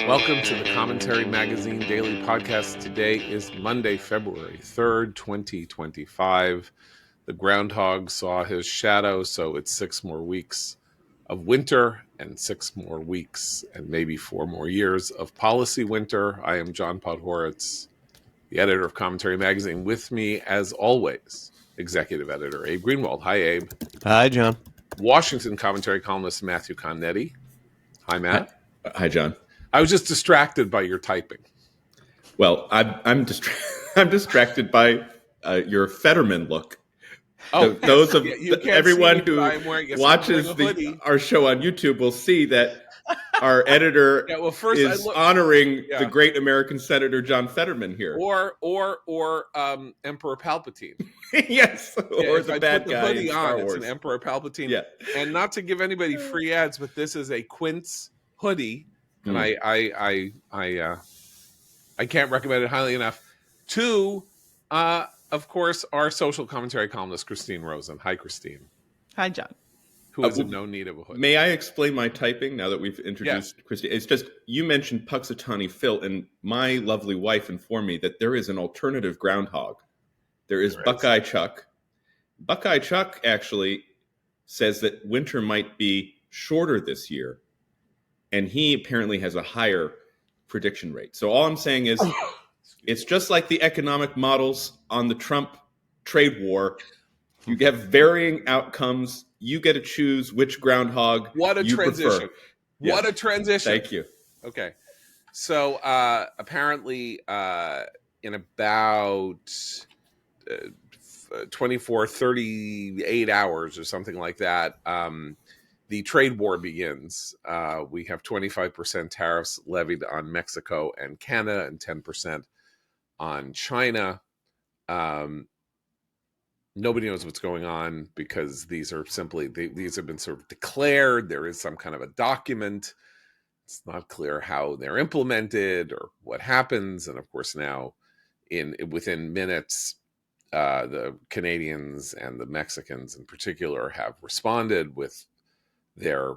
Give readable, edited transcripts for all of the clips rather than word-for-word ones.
Welcome to the Commentary Magazine Daily Podcast. Today is Monday, February 3rd, 2025. The groundhog saw his shadow, so it's 6 more weeks of winter and 6 more weeks and maybe 4 more years of policy winter. I am John Podhoretz, the editor of Commentary Magazine. With me, as always, executive editor Abe Greenwald. Hi, Abe. Hi, John. Washington commentary columnist Matthew Connetti. Hi, Matt. Hi, John. I was just distracted by your typing. Well, I'm distracted by your Fetterman look. Oh, those of everyone who watches our show on YouTube will see that our editor is honoring the great American Senator John Fetterman here, or Emperor Palpatine. Yes, or the bad guy in Star Wars. It's an Emperor Palpatine. Yeah, and not to give anybody free ads, but this is a Quince hoodie. And I can't recommend it highly enough. To, of course, our social commentary columnist, Christine Rosen. Hi, Christine. Hi, John. Who is in no need of a hoodie. May I explain my typing now that we've introduced Christine? It's just, you mentioned Puxatawny Phil, and my lovely wife informed me that there is an alternative groundhog. There is Buckeye Chuck. Buckeye Chuck actually says that winter might be shorter this year. And he apparently has a higher prediction rate. So all I'm saying is it's just like the economic models on the Trump trade war. You have varying outcomes. You get to choose which groundhog you prefer. What a transition. Thank you. Okay. So apparently in about 38 hours or something like that, the trade war begins. We have 25% tariffs levied on Mexico and Canada and 10% on China. Nobody knows what's going on because these are these have been sort of declared. There is some kind of a document. It's not clear how they're implemented or what happens. And of course now, within minutes, the Canadians and the Mexicans in particular have responded with their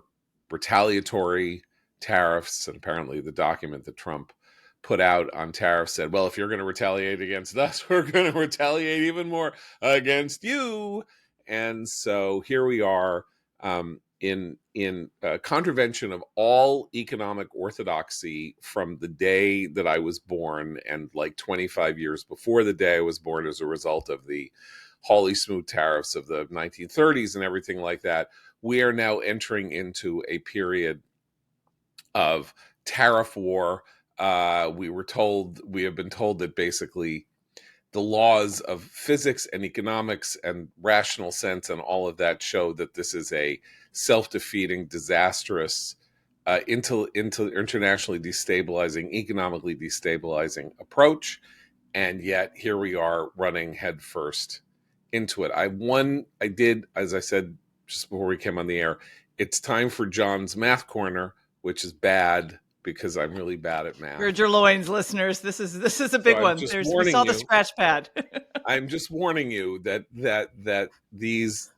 retaliatory tariffs. And apparently the document that Trump put out on tariffs said, well, if you're going to retaliate against us, we're going to retaliate even more against you. And so here we are in contravention of all economic orthodoxy from the day that I was born and like 25 years before the day I was born as a result of the Hawley Smoot tariffs of the 1930s and everything like that. We are now entering into a period of tariff war. We have been told that basically the laws of physics and economics and rational sense and all of that show that this is a self-defeating, disastrous, internationally destabilizing, economically destabilizing approach. And yet here we are running headfirst into it. I did, as I said, just before we came on the air, it's time for John's Math Corner, which is bad because I'm really bad at math. Gird your loins, listeners. This is a big one. We saw the scratch pad. I'm just warning you that these,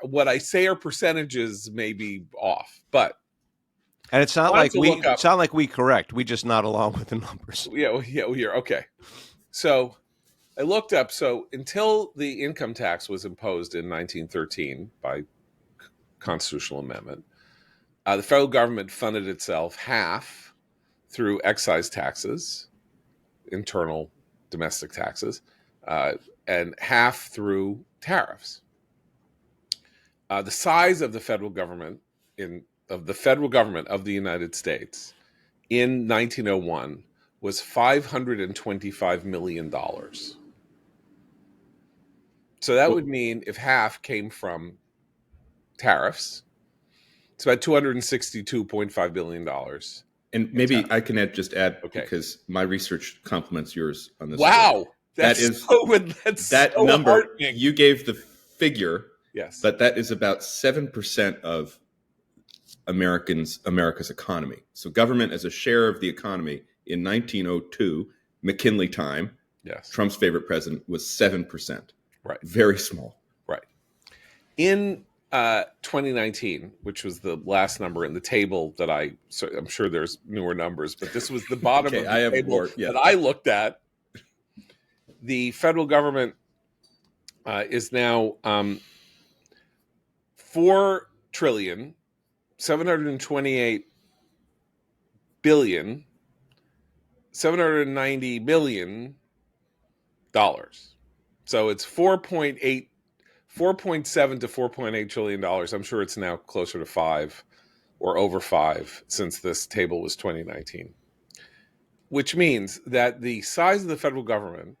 what I say are percentages may be off, but and it's not like we correct. We just nod along with the numbers. Yeah, okay. So I looked up. So until the income tax was imposed in 1913 by constitutional amendment, the federal government funded itself half through excise taxes, internal domestic taxes, and half through tariffs. The size of the federal government of the United States in 1901 was $525 million. So that would mean if half came from tariffs, it's about $262.5 billion. And maybe I can just add, because my research complements yours on this. Wow. That number, you gave the figure, yes, but that is about 7% of America's economy. So government as a share of the economy in 1902, McKinley time, yes, Trump's favorite president, was 7%. Right. Very small. Right. In 2019, which was the last number in the table that I'm sure there's newer numbers, but this was the bottom of the table that I looked at. The federal government is now $4,728,790,000,000. So it's 4.7 to $4.8 trillion. I'm sure it's now closer to 5 or over 5 since this table was 2019, which means that the size of the federal government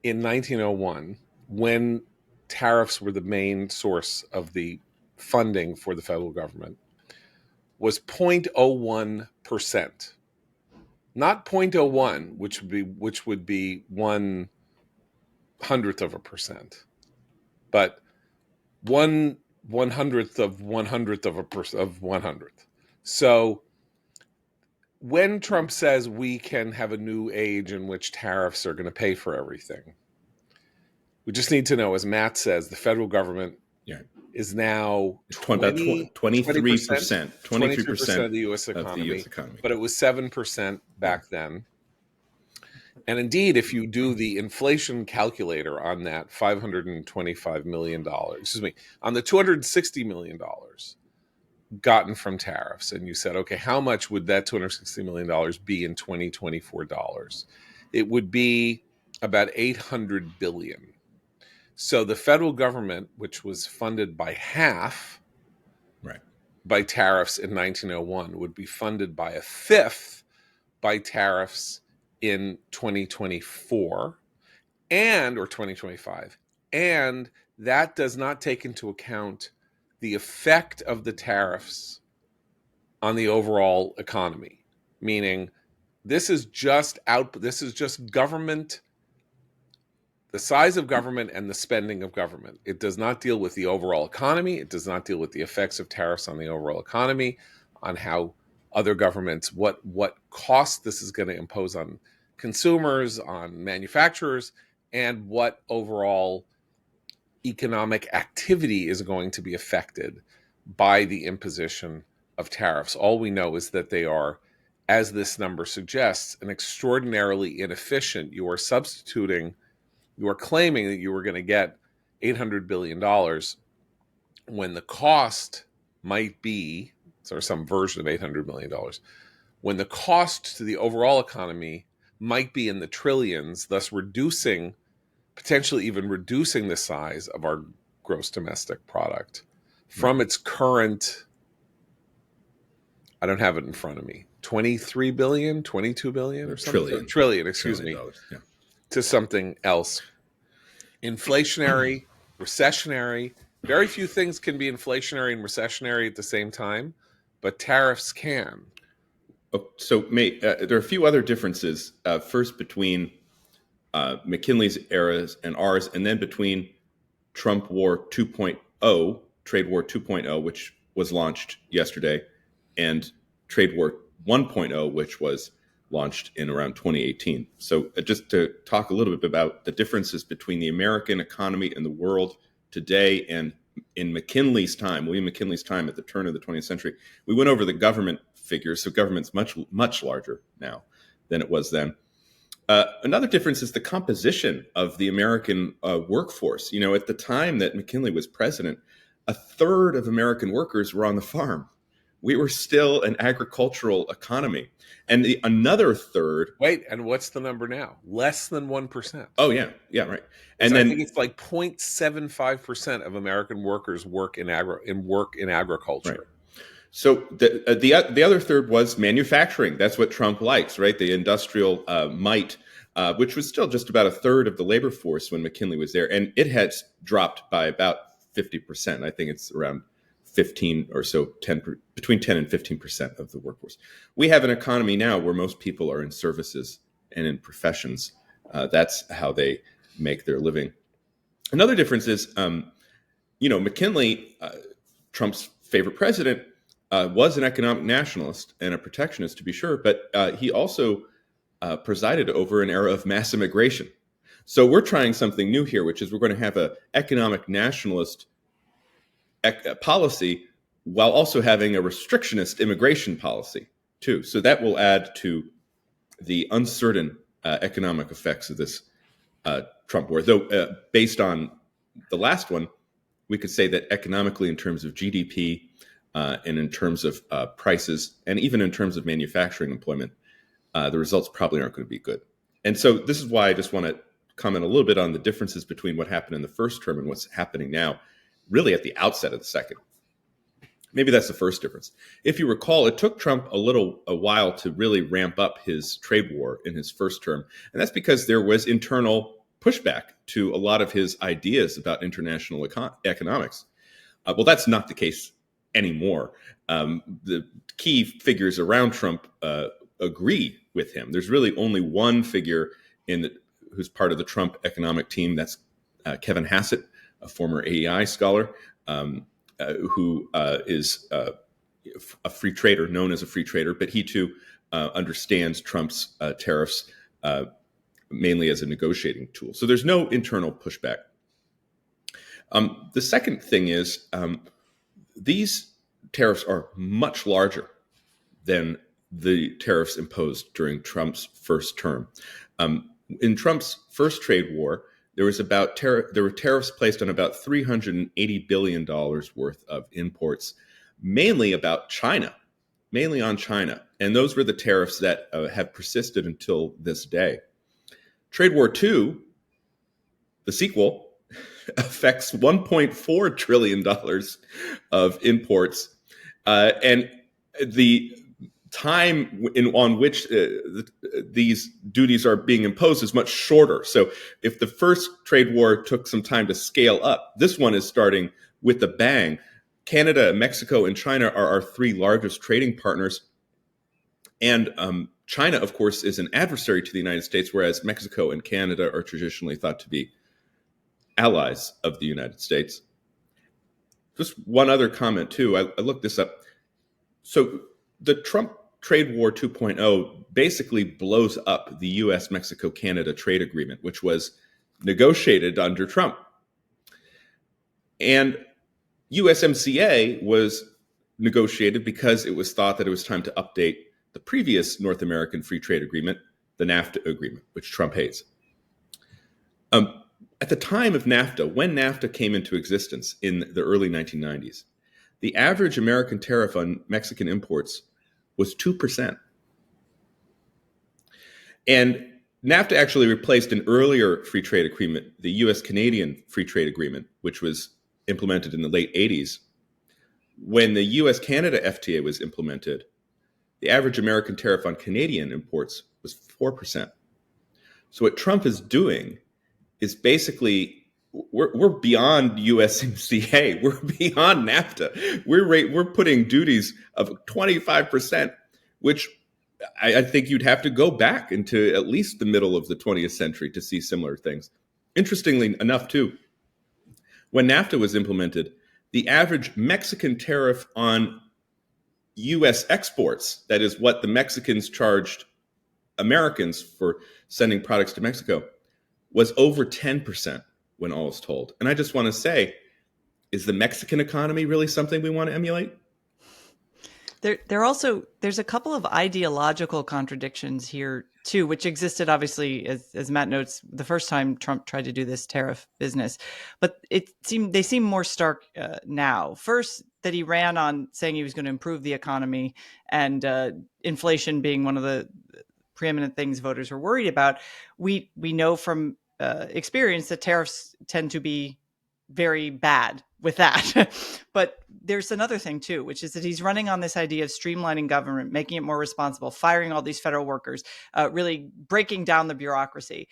in 1901, when tariffs were the main source of the funding for the federal government, was 0.01%. Not 0.01, which would be 1/100th of a percent, but 1/100th of 1/100th of 100th. So when Trump says we can have a new age in which tariffs are going to pay for everything, we just need to know, as Matt says, the federal government is now 23% of the U.S. economy, but it was 7% back then. And indeed, if you do the inflation calculator on that $525 million, on the $260 million gotten from tariffs, and you said, okay, how much would that $260 million be in 2024 dollars? It would be about $800 billion. So the federal government, which was funded by half by tariffs in 1901, would be funded by a fifth by tariffs in 2024 or 2025. And that does not take into account the effect of the tariffs on the overall economy, meaning this is just government, the size of government and the spending of government. It does not deal with the overall economy. It does not deal with the effects of tariffs on the overall economy, on how other governments, what cost this is going to impose on consumers, on manufacturers, and what overall economic activity is going to be affected by the imposition of tariffs. All we know is that they are, as this number suggests, an extraordinarily inefficient. You are claiming that you were going to get $800 billion when the cost might be, or some version of $800 million, when the cost to the overall economy might be in the trillions, thus potentially even reducing the size of our gross domestic product from its current, I don't have it in front of me, 23 billion, 22 billion or something? Trillion, excuse me, to something else. Inflationary, recessionary. Very few things can be inflationary and recessionary at the same time, but tariffs can. So, there are a few other differences. First, between McKinley's eras and ours, and then between Trump War 2.0, Trade War 2.0, which was launched yesterday, and Trade War 1.0, which was launched in around 2018. So just to talk a little bit about the differences between the American economy and the world today and in McKinley's time, William McKinley's time at the turn of the 20th century. We went over the government figures, so government's much larger now than it was then. Another difference is the composition of the American workforce. You know, at the time that McKinley was president, a third of American workers were on the farm. We were still an agricultural economy. And another third... Wait, and what's the number now? Less than 1%. Oh, yeah, right. And then I think it's like 0.75% of American workers work in agriculture. Right. So the other third was manufacturing. That's what Trump likes, right? The industrial might, which was still just about a third of the labor force when McKinley was there. And it has dropped by about 50%. I think it's around 15 or so, between 10 and 15% of the workforce. We have an economy now where most people are in services and in professions. That's how they make their living. Another difference is, McKinley, Trump's favorite president, was an economic nationalist and a protectionist, to be sure, but he also presided over an era of mass immigration. So we're trying something new here, which is we're going to have an economic nationalist policy while also having a restrictionist immigration policy too. So that will add to the uncertain economic effects of this Trump war. Though based on the last one, we could say that economically, in terms of GDP and in terms of prices, and even in terms of manufacturing employment, the results probably aren't going to be good. And so this is why I just want to comment a little bit on the differences between what happened in the first term and what's happening now, really at the outset of the second. Maybe that's the first difference. If you recall, it took Trump a while to really ramp up his trade war in his first term. And that's because there was internal pushback to a lot of his ideas about international economics. Well, that's not the case anymore. The key figures around Trump agree with him. There's really only one figure who's part of the Trump economic team. That's Kevin Hassett, a former AEI scholar, who is a free trader, known as a free trader, but he too understands Trump's tariffs mainly as a negotiating tool. So there's no internal pushback. The second thing is these tariffs are much larger than the tariffs imposed during Trump's first term. In Trump's first trade war, there were tariffs placed on about $380 billion worth of imports, mainly on China. And those were the tariffs that have persisted until this day. Trade War II, the sequel, affects $1.4 trillion of imports. And the time on which these duties are being imposed is much shorter. So if the first trade war took some time to scale up, this one is starting with a bang. Canada, Mexico, and China are our three largest trading partners. And China, of course, is an adversary to the United States, whereas Mexico and Canada are traditionally thought to be allies of the United States. Just one other comment, too. I looked this up. So the Trump Trade War 2.0 basically blows up the U.S.-Mexico-Canada trade agreement, which was negotiated under Trump. And USMCA was negotiated because it was thought that it was time to update the previous North American Free Trade Agreement, the NAFTA agreement, which Trump hates. At the time of NAFTA, when NAFTA came into existence in the early 1990s, the average American tariff on Mexican imports was 2%. And NAFTA actually replaced an earlier free trade agreement, the U.S.-Canadian Free Trade Agreement, which was implemented in the late 80s. When the U.S.-Canada FTA was implemented, the average American tariff on Canadian imports was 4%. So what Trump is doing is basically, we're beyond USMCA. We're beyond NAFTA. We're putting duties of 25%, which I think you'd have to go back into at least the middle of the 20th century to see similar things. Interestingly enough, too, when NAFTA was implemented, the average Mexican tariff on U.S. exports, that is what the Mexicans charged Americans for sending products to Mexico, was over 10% when all is told. And I just want to say, is the Mexican economy really something we want to emulate? There's a couple of ideological contradictions here too, which existed obviously, as Matt notes, the first time Trump tried to do this tariff business, but they seem more stark now. First, that he ran on saying he was going to improve the economy, and inflation being one of the preeminent things voters were worried about. We know from experience that tariffs tend to be very bad with that. But there's another thing too, which is that he's running on this idea of streamlining government, making it more responsible, firing all these federal workers, really breaking down the bureaucracy.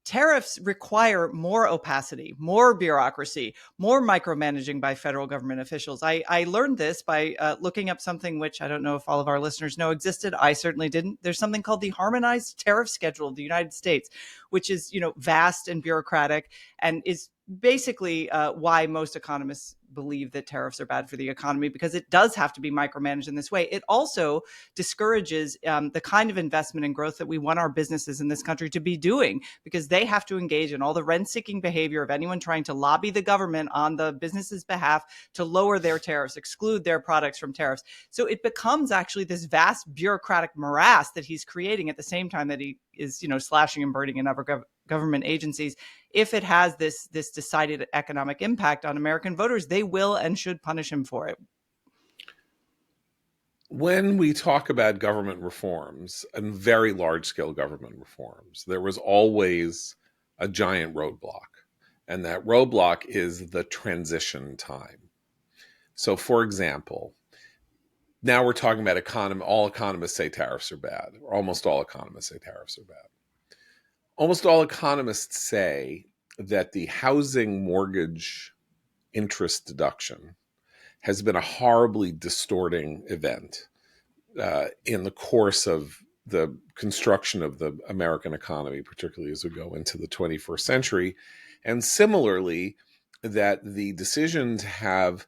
Tariffs require more opacity, more bureaucracy, more micromanaging by federal government officials. I learned this by looking up something which I don't know if all of our listeners know existed. I certainly didn't. There's something called the Harmonized Tariff Schedule of the United States, which is, vast and bureaucratic and is basically why most economists believe that tariffs are bad for the economy, because it does have to be micromanaged in this way. It also discourages the kind of investment and growth that we want our businesses in this country to be doing, because they have to engage in all the rent-seeking behavior of anyone trying to lobby the government on the business's behalf to lower their tariffs, exclude their products from tariffs. So it becomes actually this vast bureaucratic morass that he's creating at the same time that he is, slashing and burning in other government agencies. If it has this decided economic impact on American voters, they will and should punish him for it. When we talk about government reforms and very large-scale government reforms, there was always a giant roadblock, and that roadblock is the transition time. So, for example, now we're talking about all economists say tariffs are bad, or almost all economists say tariffs are bad. Almost all economists say that the housing mortgage interest deduction has been a horribly distorting event in the course of the construction of the American economy, particularly as we go into the 21st century. And similarly, that the decision to have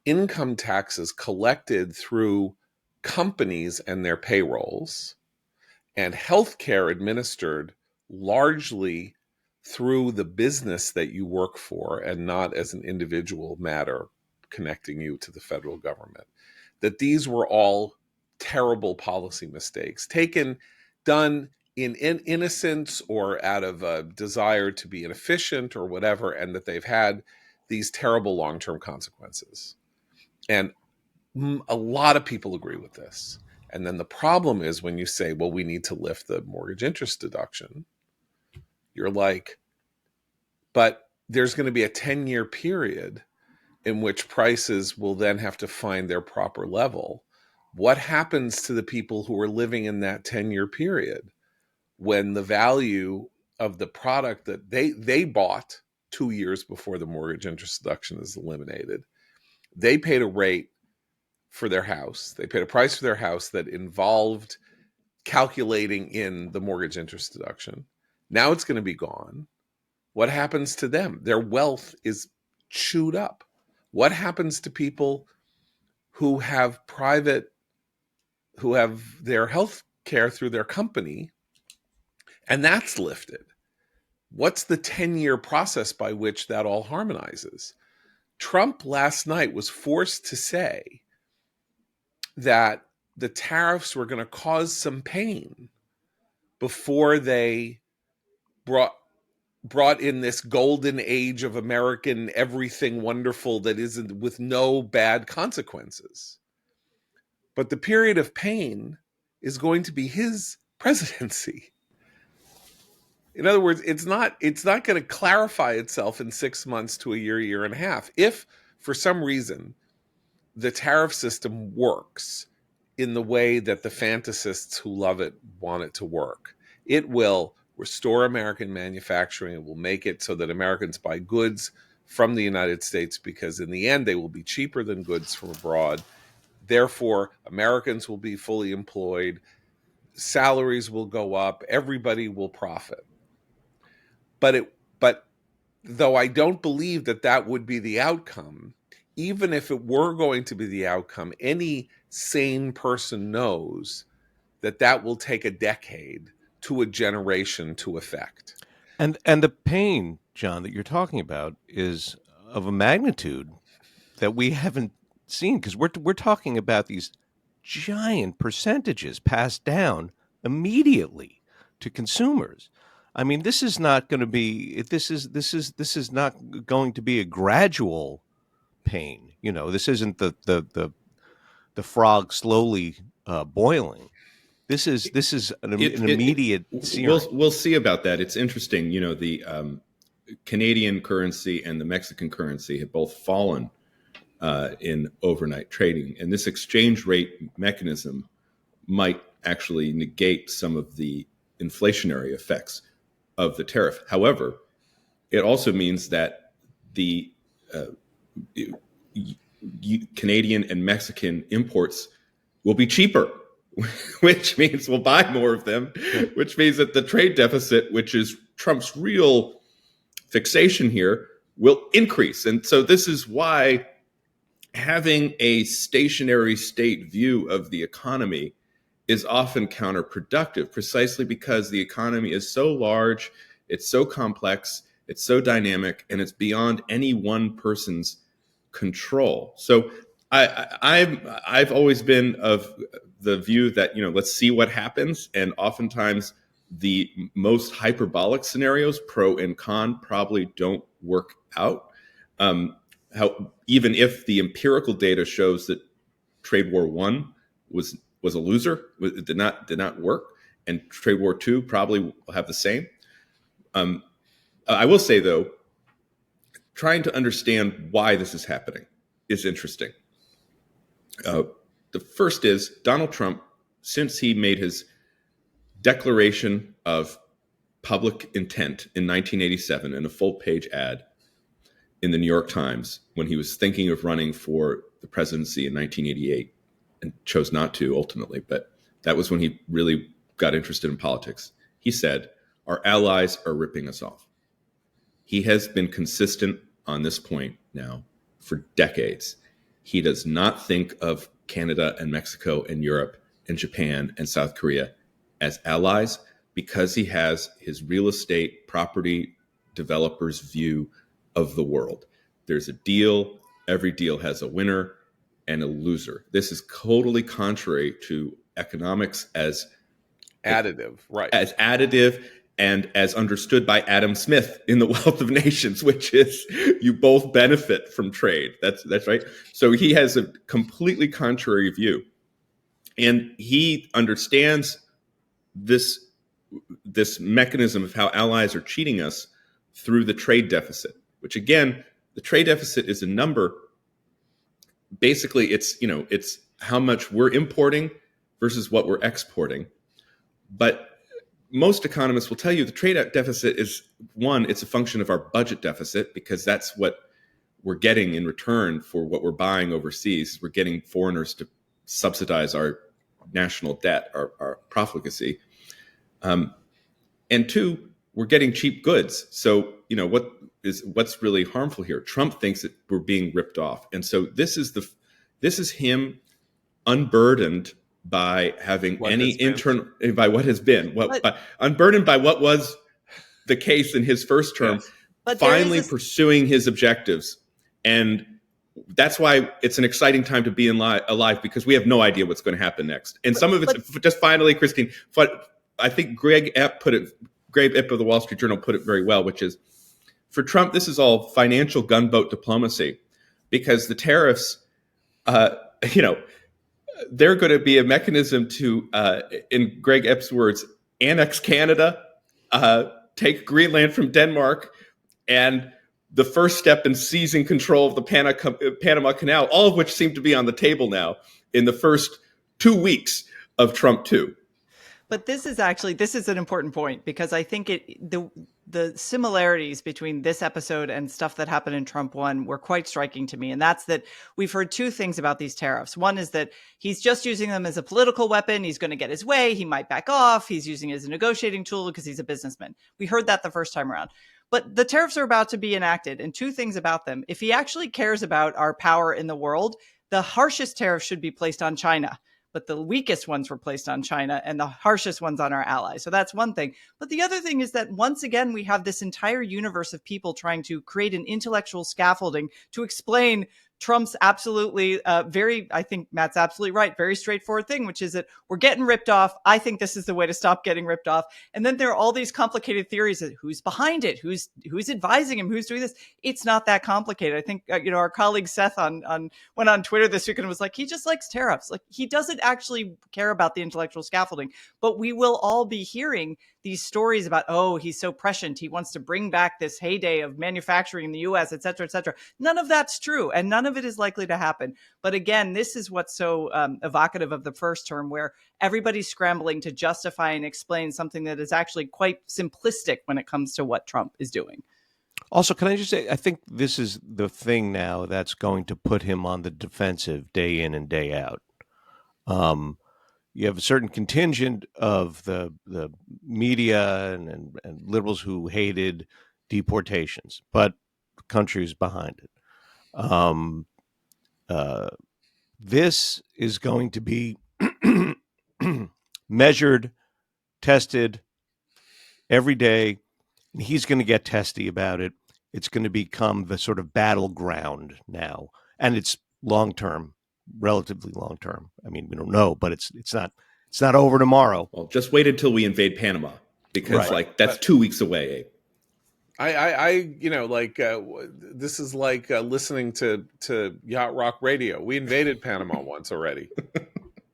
income taxes collected through companies and their payrolls, and healthcare administered largely through the business that you work for and not as an individual matter connecting you to the federal government, that these were all terrible policy mistakes done in innocence or out of a desire to be inefficient or whatever, and that they've had these terrible long-term consequences. And a lot of people agree with this. And then the problem is when you say, well, we need to lift the mortgage interest deduction, you're like, but there's going to be a 10-year period in which prices will then have to find their proper level. What happens to the people who are living in that 10-year period when the value of the product that they bought 2 years before the mortgage interest deduction is eliminated? They paid a rate for their house. They paid a price for their house that involved calculating in the mortgage interest deduction. Now it's going to be gone. What happens to them? Their wealth is chewed up. What happens to people who have their health care through their company and that's lifted? What's the 10-year process by which that all harmonizes? Trump last night was forced to say that the tariffs were going to cause some pain before they brought in this golden age of American everything wonderful that isn't with no bad consequences. But the period of pain is going to be his presidency. In other words, it's not going to clarify itself in 6 months to a year and a half. If for some reason the tariff system works in the way that the fantasists who love it want it to work, it will restore American manufacturing. It will make it so that Americans buy goods from the United States because in the end they will be cheaper than goods from abroad. Therefore, Americans will be fully employed, salaries will go up, everybody will profit. But though I don't believe that would be the outcome, even if it were going to be the outcome, any sane person knows that will take a decade to a generation to effect. And the pain, John, that you're talking about is of a magnitude that we haven't seen, because we're talking about these giant percentages passed down immediately to consumers. I mean, this is not going to be not going to be a gradual pain. This isn't the frog slowly boiling. This is an immediate searing. We'll see about that. It's interesting. The Canadian currency and the Mexican currency have both fallen in overnight trading, and this exchange rate mechanism might actually negate some of the inflationary effects of the tariff. However, it also means that the Canadian and Mexican imports will be cheaper, which means we'll buy more of them, which means that the trade deficit, which is Trump's real fixation here, will increase. And so this is why having a stationary state view of the economy is often counterproductive, precisely because the economy is so large, it's so complex, it's so dynamic, and it's beyond any one person's control. So I've always been of the view that, let's see what happens, and oftentimes the most hyperbolic scenarios, pro and con, probably don't work out. Even if the empirical data shows that Trade War One was a loser, it did not work, and Trade War Two probably will have the same. I will say, though, trying to understand why this is happening is interesting. The first is Donald Trump, since he made his declaration of public intent in 1987 in a full-page ad in the New York Times when he was thinking of running for the presidency in 1988 and chose not to ultimately, but that was when he really got interested in politics. He said, "Our allies are ripping us off." He has been consistent on this point now for decades. He does not think of Canada and Mexico and Europe and Japan and South Korea as allies because he has his real estate property developer's view of the world. There's a deal. Every deal has a winner and a loser. This is totally contrary to economics as additive, right? As additive and as understood by Adam Smith in The Wealth of Nations, which is you both benefit from trade. That's right. So he has a completely contrary view, and he understands this mechanism of how allies are cheating us through the trade deficit, which again, the trade deficit is a number. Basically, it's how much we're importing versus what we're exporting. But most economists will tell you the trade deficit is, one, it's a function of our budget deficit, because that's what we're getting in return for what we're buying overseas. We're getting foreigners to subsidize our national debt, our profligacy. And two, we're getting cheap goods. So, what's really harmful here? Trump thinks that we're being ripped off. And so this is him unburdened by having any internal, by what has been, unburdened by what was the case in his first term, yes. Finally pursuing his objectives. And that's why it's an exciting time to be alive, because we have no idea what's going to happen next. And some of it's just finally, Christine, but I think Greg Epp of the Wall Street Journal put it very well, which is, for Trump, this is all financial gunboat diplomacy, because the tariffs, they're going to be a mechanism to, in Greg Epp's words, annex Canada, take Greenland from Denmark, and the first step in seizing control of the Panama Canal, all of which seem to be on the table now in the first 2 weeks of Trump 2. But this is an important point, because I think the similarities between this episode and stuff that happened in Trump 1 were quite striking to me. And that's that we've heard two things about these tariffs. One is that he's just using them as a political weapon. He's going to get his way. He might back off. He's using it as a negotiating tool because he's a businessman. We heard that the first time around. But the tariffs are about to be enacted, and two things about them. If he actually cares about our power in the world, the harshest tariff should be placed on China. But the weakest ones were placed on China and the harshest ones on our allies. So that's one thing. But the other thing is that once again, we have this entire universe of people trying to create an intellectual scaffolding to explain Trump's absolutely I think Matt's absolutely right, very straightforward thing, which is that we're getting ripped off. I think this is the way to stop getting ripped off. And then there are all these complicated theories of who's behind it, who's advising him, who's doing this. It's not that complicated. I think our colleague Seth went on Twitter this week and was like, he just likes tariffs. Like, he doesn't actually care about the intellectual scaffolding. But we will all be hearing these stories about, oh, he's so prescient, he wants to bring back this heyday of manufacturing in the US, et cetera, et cetera. None of that's true, and none of it is likely to happen. But again, this is what's so evocative of the first term, where everybody's scrambling to justify and explain something that is actually quite simplistic when it comes to what Trump is doing. Also, can I just say, I think this is the thing now that's going to put him on the defensive day in and day out. You have a certain contingent of the media and liberals who hated deportations, but countries behind it. This is going to be measured, tested every day, and he's going to get testy about it. It's going to become the sort of battleground now, and it's long term, relatively long term. I mean, we don't know, but it's not over tomorrow. Well, just wait until we invade Panama, because that's 2 weeks away. This is like listening to yacht rock radio. We invaded Panama once already.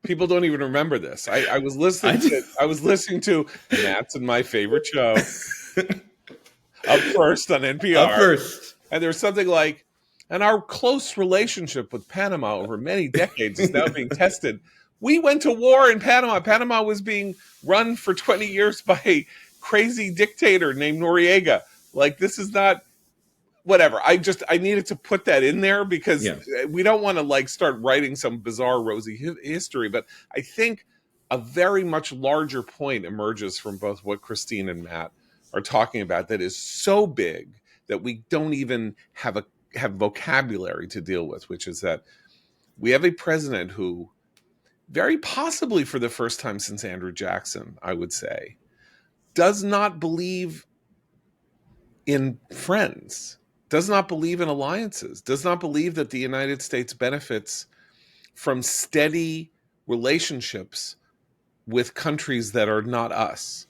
People don't even remember this. I was listening to Matt's and my favorite show, Up First on NPR. Up First. And there's something like, and our close relationship with Panama over many decades is now being tested. We went to war in Panama. Panama was being run for 20 years by a crazy dictator named Noriega. Like, this is not whatever. I needed to put that in there because we don't want to start writing some bizarre rosy history. But I think a very much larger point emerges from both what Christine and Matt are talking about that is so big that we don't even have vocabulary to deal with, which is that we have a president who, very possibly for the first time since Andrew Jackson, I would say, does not believe in friends, does not believe in alliances, does not believe that the United States benefits from steady relationships with countries that are not us.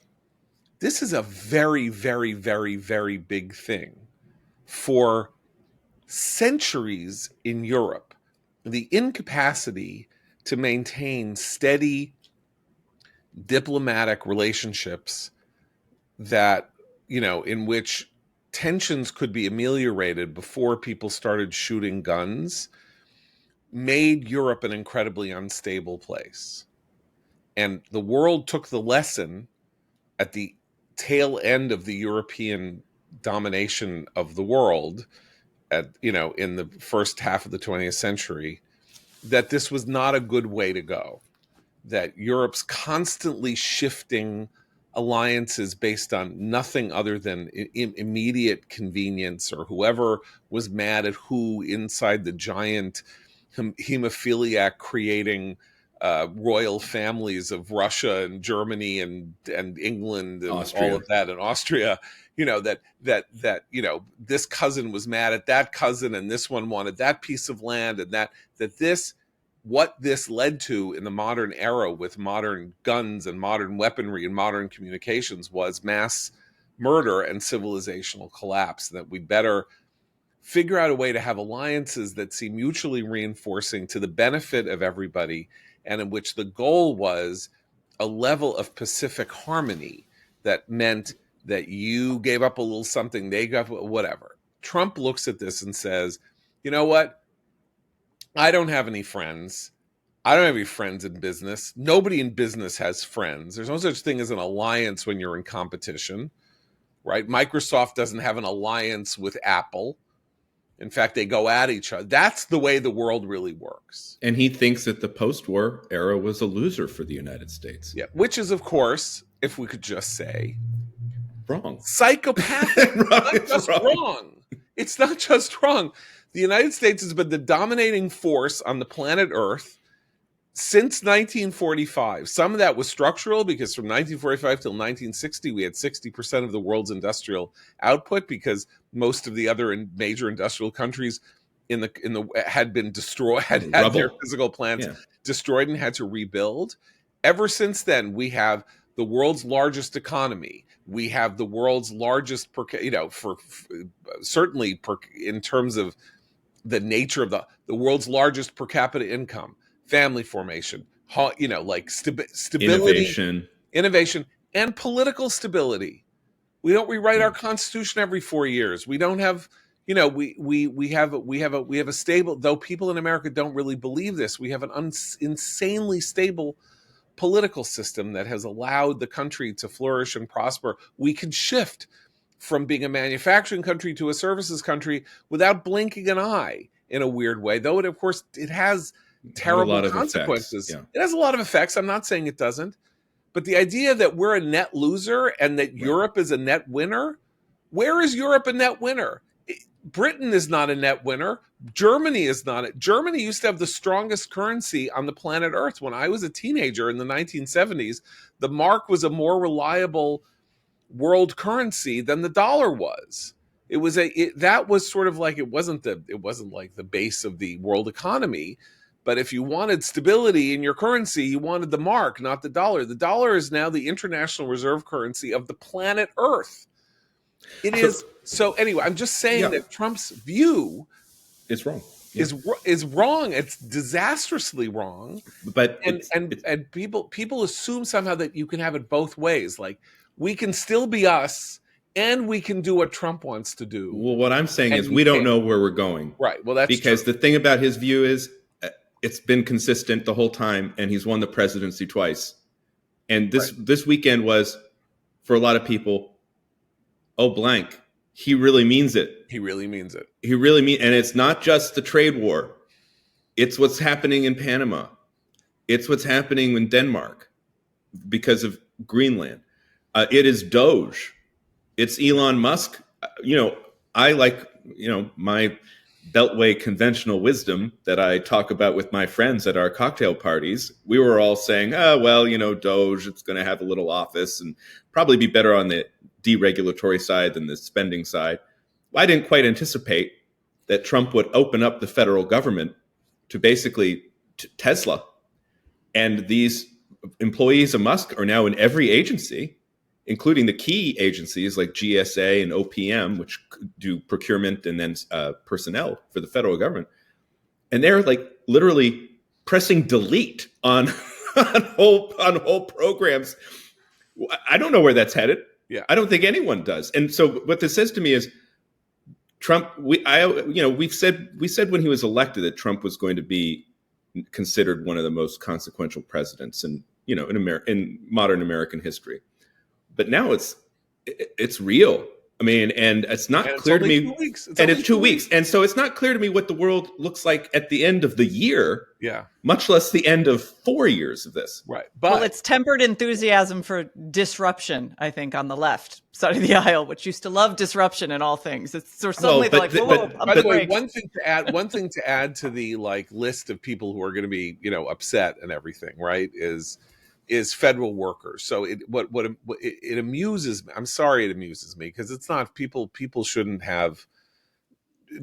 This is a very, very, very, very big thing. For centuries in Europe, the incapacity to maintain steady diplomatic relationships that, in which tensions could be ameliorated before people started shooting guns, made Europe an incredibly unstable place. And the world took the lesson at the tail end of the European domination of the world in the first half of the 20th century, that this was not a good way to go, that Europe's constantly shifting alliances based on nothing other than immediate convenience, or whoever was mad at who inside the giant hemophiliac creating royal families of Russia and Germany and England and Austria. All of that, and Austria, that this cousin was mad at that cousin, and this one wanted that piece of land, and what this led to in the modern era with modern guns and modern weaponry and modern communications was mass murder and civilizational collapse. That we better figure out a way to have alliances that seem mutually reinforcing to the benefit of everybody, and in which the goal was a level of pacific harmony that meant that you gave up a little something, they gave up whatever. Trump looks at this and says, you know what? I don't have any friends. I don't have any friends in business. Nobody in business has friends. There's no such thing as an alliance when you're in competition, right? Microsoft doesn't have an alliance with Apple. In fact, they go at each other. That's the way the world really works. And he thinks that the post-war era was a loser for the United States. Yeah, which is, of course, if we could just say, wrong. Psychopathic. Wrong. It's not just wrong. The United States has been the dominating force on the planet Earth since 1945. Some of that was structural, because from 1945 till 1960, we had 60% of the world's industrial output, because most of the other major industrial countries in the had been destroyed, had their physical plants destroyed and had to rebuild. Ever since then, we have the world's largest economy. We have the world's largest certainly in terms of the nature of the world's largest per capita income, family formation, stability, innovation, and political stability. We don't rewrite our constitution every 4 years. We don't have, we have a stable, though people in America don't really believe this, we have an insanely stable political system that has allowed the country to flourish and prosper. We can shift from being a manufacturing country to a services country without blinking an eye, in a weird way, though it has terrible consequences. It has a lot of effects. I'm not saying it doesn't. But the idea that we're a net loser and that Europe is a net winner, where is Europe a net winner? Britain is not a net winner. Germany is not. Germany used to have the strongest currency on the planet Earth. When I was a teenager in the 1970s, the mark was a more reliable world currency than the dollar was. That was sort of like it wasn't like the base of the world economy. But if you wanted stability in your currency, you wanted the mark, not the dollar. The dollar is now the international reserve currency of the planet Earth. It is. So anyway, I'm just saying that Trump's view is wrong. Is wrong. It's disastrously wrong. But and people assume somehow that you can have it both ways. Like, we can still be us, and we can do what Trump wants to do. Well, what I'm saying is we don't know where we're going. Right. Well, that's because true. The thing about his view is it's been consistent the whole time, and he's won the presidency twice. And this weekend was, for a lot of people, oh, blank. He really means it. He really means it. And it's not just the trade war. It's what's happening in Panama. It's what's happening in Denmark because of Greenland. It is Doge. It's Elon Musk. I like, my Beltway conventional wisdom that I talk about with my friends at our cocktail parties. We were all saying, Doge, it's going to have a little office and probably be better on the deregulatory side than the spending side. I didn't quite anticipate that Trump would open up the federal government to basically Tesla. And these employees of Musk are now in every agency, including the key agencies like GSA and OPM, which do procurement and then personnel for the federal government. And they're like literally pressing delete on whole programs. I don't know where that's headed. Yeah. I don't think anyone does. And so what this says to me is Trump, we said when he was elected that Trump was going to be considered one of the most consequential presidents in modern American history. But now it's real. I mean, and it's not clear to me. 2 weeks. It's 2 weeks. And so it's not clear to me what the world looks like at the end of the year. Yeah. Much less the end of 4 years of this. Right. But it's tempered enthusiasm for disruption, I think, on the left side of the aisle, which used to love disruption in all things. It's sort of suddenly by the way, one thing to add to the list of people who are going to be, upset and everything, right, is federal workers. So it amuses me. I'm sorry it amuses me, because it's not people shouldn't have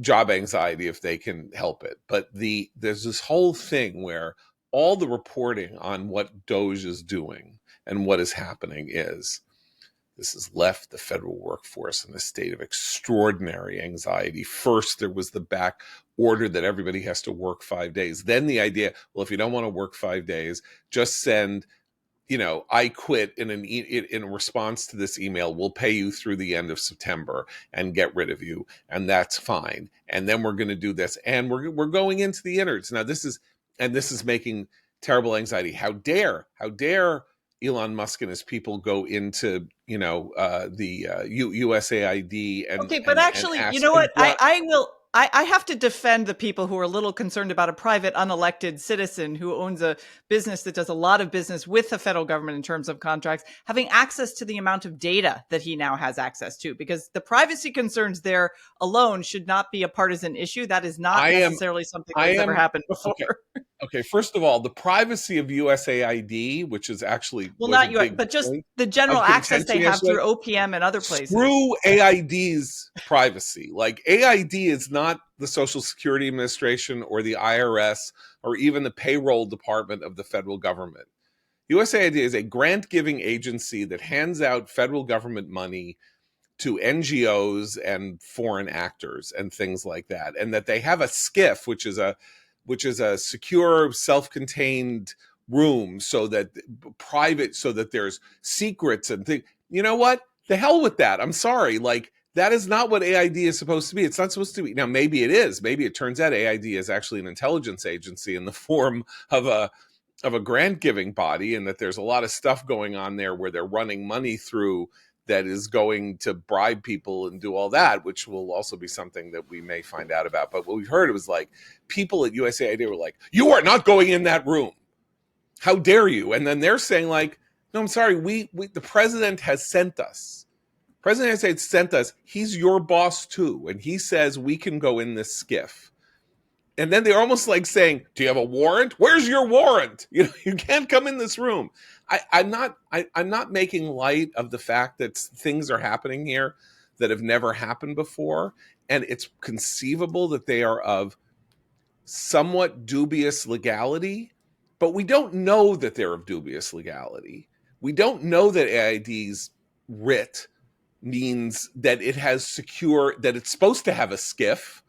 job anxiety if they can help it. But there's this whole thing where all the reporting on what Doge is doing and what is happening is this has left the federal workforce in a state of extraordinary anxiety. First, there was the back order that everybody has to work 5 days. Then the idea, well, if you don't want to work 5 days, just send, I quit in response to this email. We'll pay you through the end of September and get rid of you, and that's fine. And then we're going to do this, and we're going into the innards. Now this is making terrible anxiety. How dare Elon Musk and his people go into the USAID and okay, but actually, you know what? I have to defend the people who are a little concerned about a private unelected citizen who owns a business that does a lot of business with the federal government in terms of contracts, having access to the amount of data that he now has access to, because the privacy concerns there alone should not be a partisan issue. That is not necessarily something that's ever happened before. Okay, first of all, the privacy of USAID, which is actually not you, but just the general access they have through OPM and other places. Screw AID's privacy. Like, AID is not the Social Security Administration or the IRS or even the payroll department of the federal government. USAID is a grant-giving agency that hands out federal government money to NGOs and foreign actors and things like that, and that they have a SCIF, which is a secure, self-contained room, so that there's secrets and things. You know what? The hell with that. I'm sorry. That is not what AID is supposed to be. It's not supposed to be. Now, maybe it is. Maybe it turns out AID is actually an intelligence agency in the form of a grant-giving body, and that there's a lot of stuff going on there where they're running money through that is going to bribe people and do all that, which will also be something that we may find out about. But what we heard was people at USAID were like, "You are not going in that room. How dare you?" And then they're saying no, I'm sorry. We the president has sent us. President of the United States sent us. He's your boss too, and he says we can go in this skiff. And then they're almost like saying, "Do you have a warrant? Where's your warrant? You know, you can't come in this room." I'm not making light of the fact that things are happening here that have never happened before, and it's conceivable that they are of somewhat dubious legality, but we don't know that they're of dubious legality. We don't know that AID's writ means that it has secure, that it's supposed to have a skiff.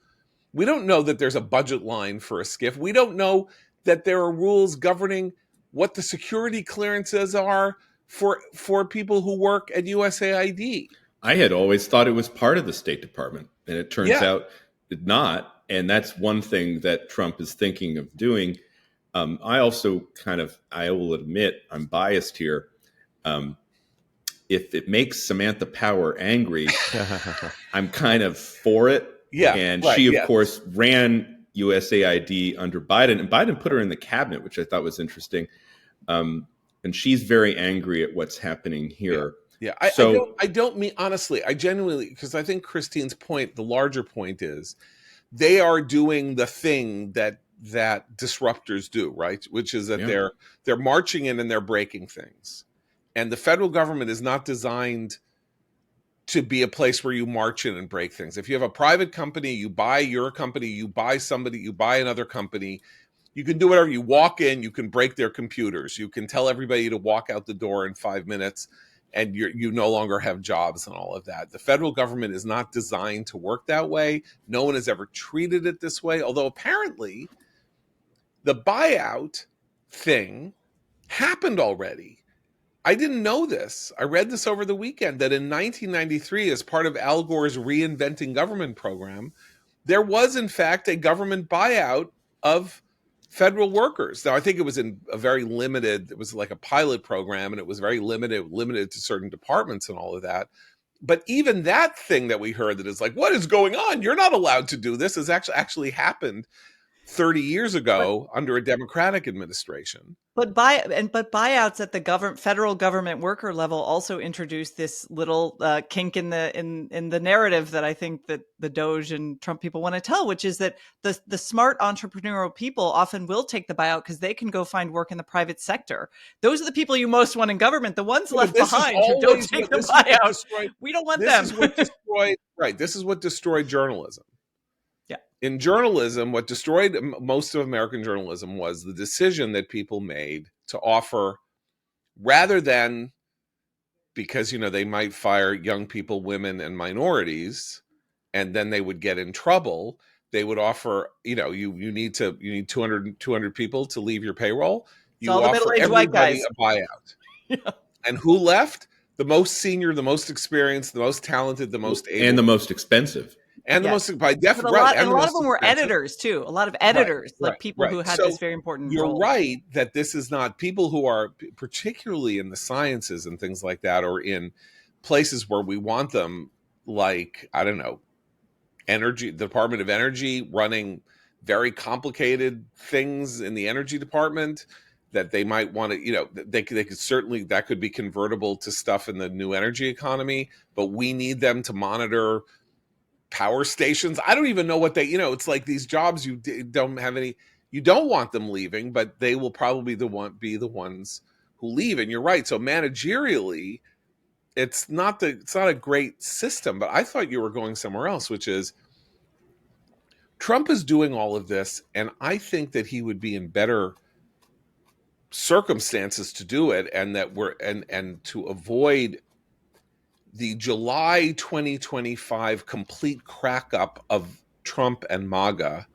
We don't know that there's a budget line for a skiff. We don't know that there are rules governing what the security clearances are for people who work at USAID. I had always thought it was part of the State Department, and it turns out it's not. And that's one thing that Trump is thinking of doing. I also I will admit, I'm biased here. If it makes Samantha Power angry, I'm kind of for it. Yeah, and she, of course, ran USAID under Biden, and Biden put her in the cabinet, which I thought was interesting. And she's very angry at what's happening here. Yeah. I don't mean, honestly, I genuinely, because I think Christine's point, the larger point is they are doing the thing that disruptors do, right? Which is that they're marching in and they're breaking things. And the federal government is not designed to be a place where you march in and break things. If you have a private company, you buy your company, you buy somebody, you buy another company, you can do whatever. You walk in, you can break their computers, you can tell everybody to walk out the door in 5 minutes, and you no longer have jobs and all of that. The federal government is not designed to work that way. No one has ever treated it this way, although apparently the buyout thing happened already. I didn't know this. I read this over the weekend that in 1993, as part of Al Gore's Reinventing Government program, there was, in fact, a government buyout of federal workers. Now, I think it was in a very limited, it was like a pilot program, and it was very limited to certain departments and all of that. But even that thing that we heard that is like, what is going on? You're not allowed to do this, has actually happened 30 years ago under a Democratic administration. But buyouts at the federal government worker level also introduced this little kink in the narrative that I think that the Doge and Trump people want to tell, which is that the smart entrepreneurial people often will take the buyout because they can go find work in the private sector. Those are the people you most want in government. The ones left behind who don't take the buyout. We don't want them. This is what destroyed journalism. Yeah. In journalism, what destroyed most of American journalism was the decision that people made to offer, rather than, because they might fire young people, women, and minorities, and then they would get in trouble. They would offer, you need 200 people to leave your payroll. You offer everybody a buyout. Yeah. And who left? The most senior, the most experienced, the most talented, the most able, and the most expensive. And the most, by definition, and a lot of them were editors too. A lot of editors, people who had this very important role. You're right that this is not people who are particularly in the sciences and things like that, or in places where we want them, like, I don't know, the Department of Energy, running very complicated things in the energy department that they might want to, they could certainly, that could be convertible to stuff in the new energy economy, but we need them to monitor power stations. I don't even know what they, it's like these jobs you don't have any, you don't want them leaving, but they will probably be the ones who leave. And you're right. So managerially, it's not a great system, but I thought you were going somewhere else, which is Trump is doing all of this. And I think that he would be in better circumstances to do it, and that and to avoid the July 2025 complete crack up of Trump and MAGA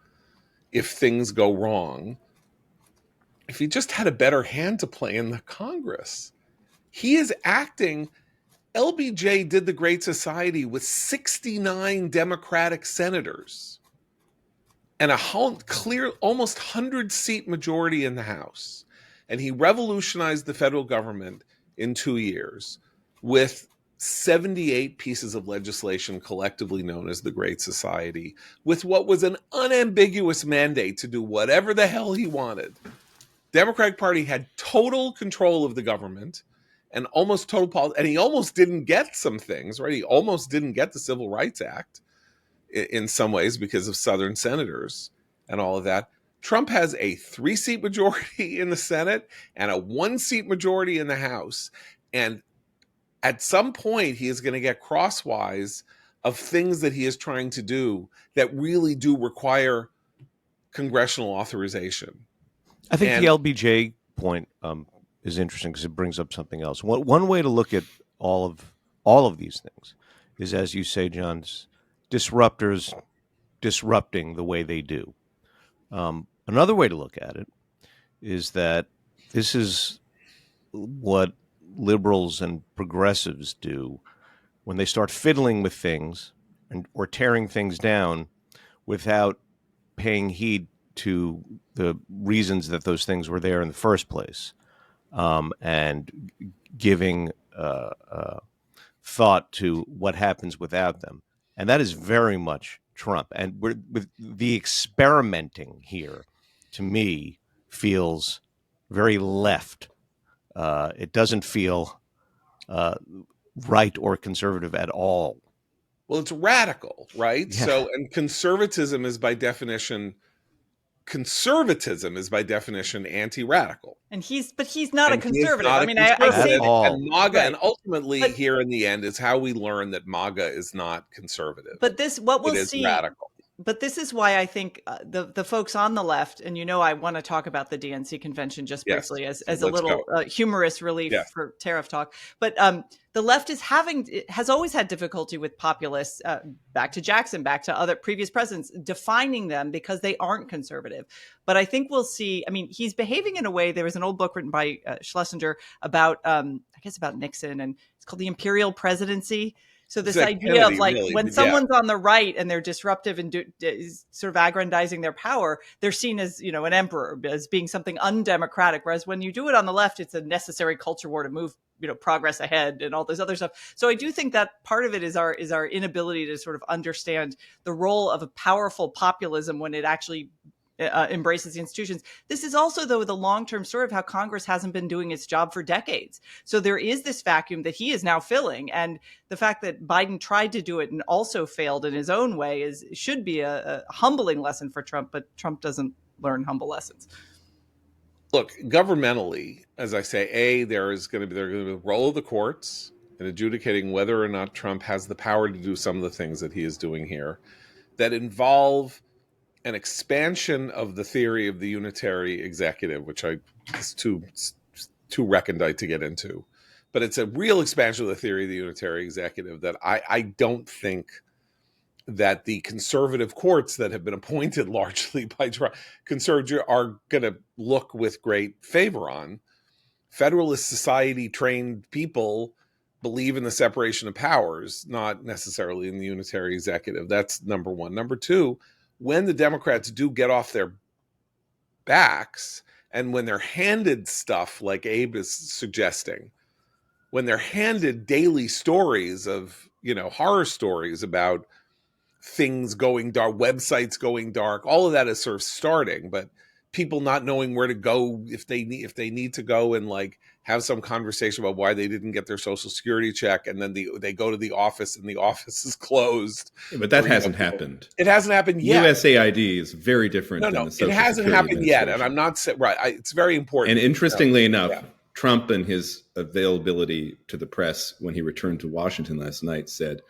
if things go wrong, if he just had a better hand to play in the Congress. He is acting, LBJ did the Great Society with 69 Democratic senators and a clear, almost 100-seat majority in the House. And he revolutionized the federal government in 2 years with 78 pieces of legislation collectively known as the Great Society, with what was an unambiguous mandate to do whatever the hell he wanted. Democratic Party had total control of the government, and almost total and he almost didn't get some things, right? He almost didn't get the Civil Rights Act in some ways because of Southern senators and all of that. Trump has a 3-seat majority in the Senate and a 1-seat majority in the House. And at some point, he is going to get crosswise of things that he is trying to do that really do require congressional authorization. I think the LBJ point is interesting because it brings up something else. One way to look at all of these things is, as you say, John's disruptors disrupting the way they do. Another way to look at it is that this is what liberals and progressives do when they start fiddling with things or tearing things down without paying heed to the reasons that those things were there in the first place, and giving thought to what happens without them. And that is very much Trump. And with the experimenting here, to me, feels very left. It doesn't feel right or conservative at all. Well, it's radical, right? Yeah. So, and conservatism is by definition anti-radical. And he's not a conservative. I say that. And MAGA, right. And ultimately, here in the end, is how we learn that MAGA is not conservative. But what we'll see, radical. But this is why I think the folks on the left, and I want to talk about the DNC convention just briefly as a little humorous relief for tariff talk. But the left has always had difficulty with populists, back to Jackson, back to other previous presidents, defining them because they aren't conservative. But I think we'll see. I mean, he's behaving in a way. There was an old book written by Schlesinger about, about Nixon, and it's called The Imperial Presidency. So this idea Kennedy, of really, when someone's on the right and they're disruptive and sort of aggrandizing their power, they're seen as, an emperor, as being something undemocratic. Whereas when you do it on the left, it's a necessary culture war to move, progress ahead and all this other stuff. So I do think that part of it is our inability to sort of understand the role of a powerful populism when it actually embraces the institutions. This is also, though, the long-term story of how Congress hasn't been doing its job for decades. So there is this vacuum that he is now filling. And the fact that Biden tried to do it and also failed in his own way should be a humbling lesson for Trump, but Trump doesn't learn humble lessons. Look, governmentally, as I say, there's going to be the role of the courts in adjudicating whether or not Trump has the power to do some of the things that he is doing here that involve an expansion of the theory of the unitary executive, which is too recondite to get into. But it's a real expansion of the theory of the unitary executive that I don't think that the conservative courts that have been appointed largely by conservative are going to look with great favor on. Federalist Society trained people believe in the separation of powers, not necessarily in the unitary executive. That's number one. Number two, when the Democrats do get off their backs and when they're handed stuff like Abe is suggesting, when they're handed daily stories of, horror stories about things going dark, websites going dark, all of that is sort of starting, but people not knowing where to go if they need to go and have some conversation about why they didn't get their Social Security check, and then they go to the office and the office is closed. Yeah, but that hasn't happened. It hasn't happened yet. USAID is very different than the Social Security. It hasn't happened yet, and I'm not saying it's very important. And interestingly enough, Trump and his availability to the press when he returned to Washington last night said,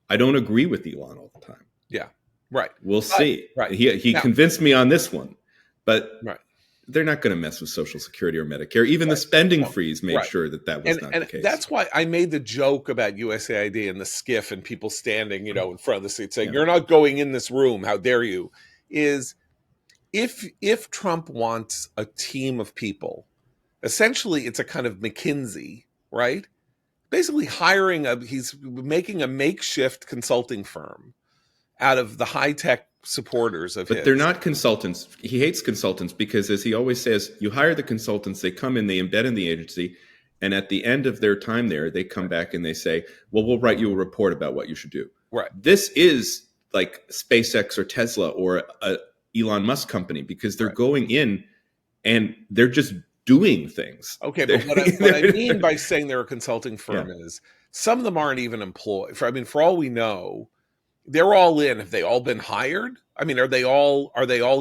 "I don't agree with Elon all the time." Yeah, right. We'll see. Right. He convinced me on this one, but right. They're not going to mess with Social Security or Medicare. Even the spending freeze made sure that was not the case. That's why I made the joke about USAID and the skiff and people standing, in front of the seat saying, "You're not going in this room. How dare you?" Is if Trump wants a team of people, essentially it's a kind of McKinsey, right? Basically he's making a makeshift consulting firm out of the high-tech supporters of his. But they're not consultants. He hates consultants because, as he always says, you hire the consultants, they come in, they embed in the agency, and at the end of their time there, they come back and they say, "Well, we'll write you a report about what you should do." Right. This is like SpaceX or Tesla or a Elon Musk company because they're going in and they're just doing things. Okay, but what I mean by saying they're a consulting firm is some of them aren't even employed. For all we know, they're all in. Have they all been hired? I mean, are they all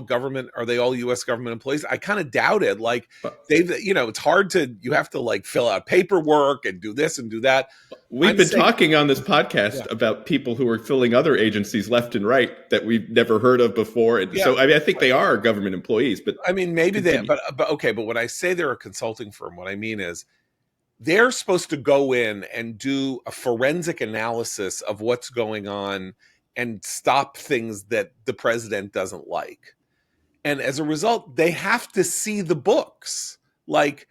government? Are they all U.S. government employees? I kind of doubt it. Like it's hard to. You have to like fill out paperwork and do this and do that. We've been talking on this podcast about people who are filling other agencies left and right that we've never heard of before. And so, I mean, I think they are government employees, but I mean, maybe but okay. But when I say they're a consulting firm, what I mean is they're supposed to go in and do a forensic analysis of what's going on and stop things that the president doesn't like. And as a result, they have to see the books. Like,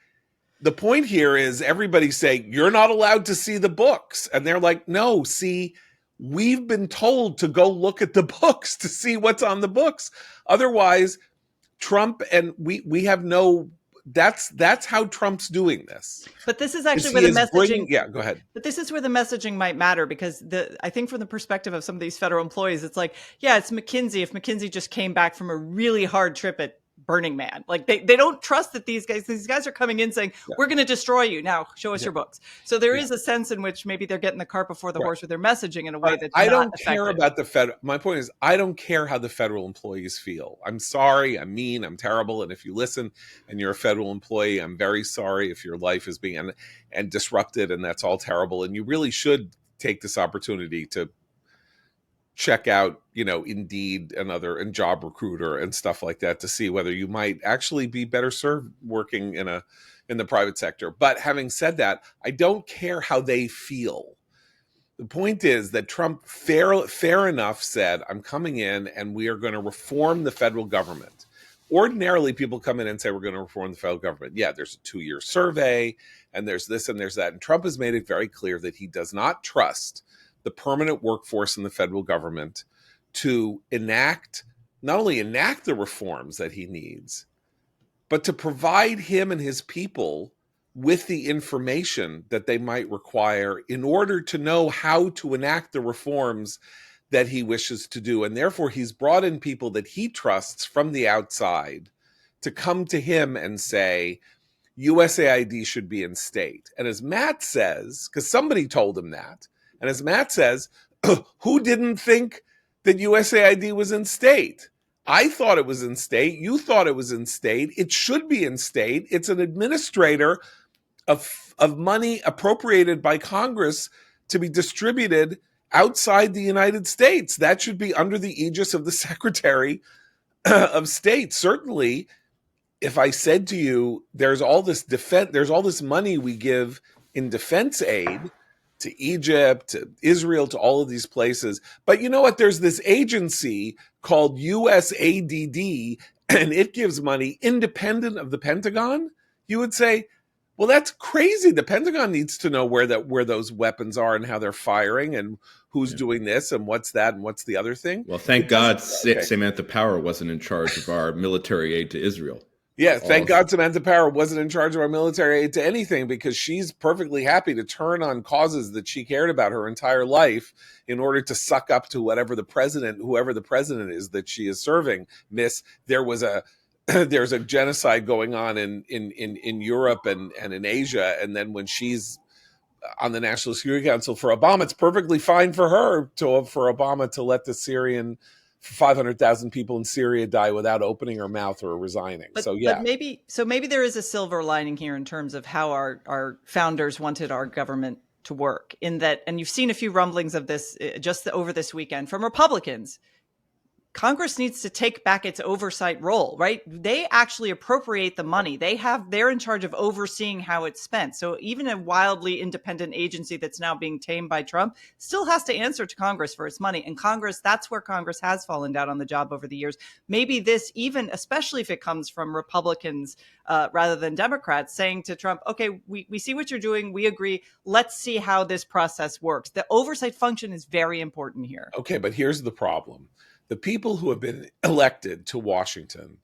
the point here is everybody's saying, you're not allowed to see the books. And they're like, no, see, we've been told to go look at the books to see what's on the books. Otherwise, Trump and we have no... That's how Trump's doing this. But this is actually where the messaging. Go ahead. But this is where the messaging might matter, because I think from the perspective of some of these federal employees, it's like, yeah, it's McKinsey. If McKinsey just came back from a really hard trip at Burning Man, like they don't trust that these guys are coming in saying, we're going to destroy you. Now show us your books. So there is a sense in which maybe they're getting the cart before the horse with their messaging in a way that I don't care about the federal. My point is, I don't care how the federal employees feel. I'm sorry. I'm mean. I'm terrible. And if you listen and you're a federal employee, I'm very sorry if your life is being and disrupted, and that's all terrible. And you really should take this opportunity to check out, Indeed and Job Recruiter and stuff like that to see whether you might actually be better served working in the private sector. But having said that, I don't care how they feel. The point is that Trump fair enough said, I'm coming in and we are going to reform the federal government. Ordinarily, people come in and say, we're going to reform the federal government. Yeah, there's a 2-year survey and there's this and there's that. And Trump has made it very clear that he does not trust the permanent workforce in the federal government to not only enact the reforms that he needs, but to provide him and his people with the information that they might require in order to know how to enact the reforms that he wishes to do. And therefore, he's brought in people that he trusts from the outside to come to him and say, USAID should be in state. And as Matt says, because somebody told him that, and as Matt says, who didn't think that USAID was in state? I thought it was in state. You thought it was in state. It should be in state. It's an administrator of money appropriated by Congress to be distributed outside the United States. That should be under the aegis of the Secretary of State. Certainly, if I said to you, there's all this money we give in defense aid to Egypt, to Israel, to all of these places. But you know what? There's this agency called USAID, and it gives money independent of the Pentagon. You would say, well, that's crazy. The Pentagon needs to know where those weapons are and how they're firing and who's doing this and what's that and what's the other thing. Well, thank God Samantha Power wasn't in charge of our military aid to Israel. Yeah, thank God Samantha Power wasn't in charge of our military aid to anything, because she's perfectly happy to turn on causes that she cared about her entire life in order to suck up to whoever the president is that she is serving. There's a genocide going on in Europe and in Asia, and then when she's on the National Security Council for Obama, it's perfectly fine for Obama to let the 500,000 people in Syria die without opening her mouth or resigning. But maybe there is a silver lining here in terms of how our founders wanted our government to work, in that, and you've seen a few rumblings of this just over this weekend from Republicans. Congress needs to take back its oversight role, right? They actually appropriate the money. They're in charge of overseeing how it's spent. So even a wildly independent agency that's now being tamed by Trump still has to answer to Congress for its money. And that's where Congress has fallen down on the job over the years. Maybe this, even especially if it comes from Republicans rather than Democrats, saying to Trump, okay, we see what you're doing. We agree. Let's see how this process works. The oversight function is very important here. Okay, but here's the problem. The people who have been elected to Washington,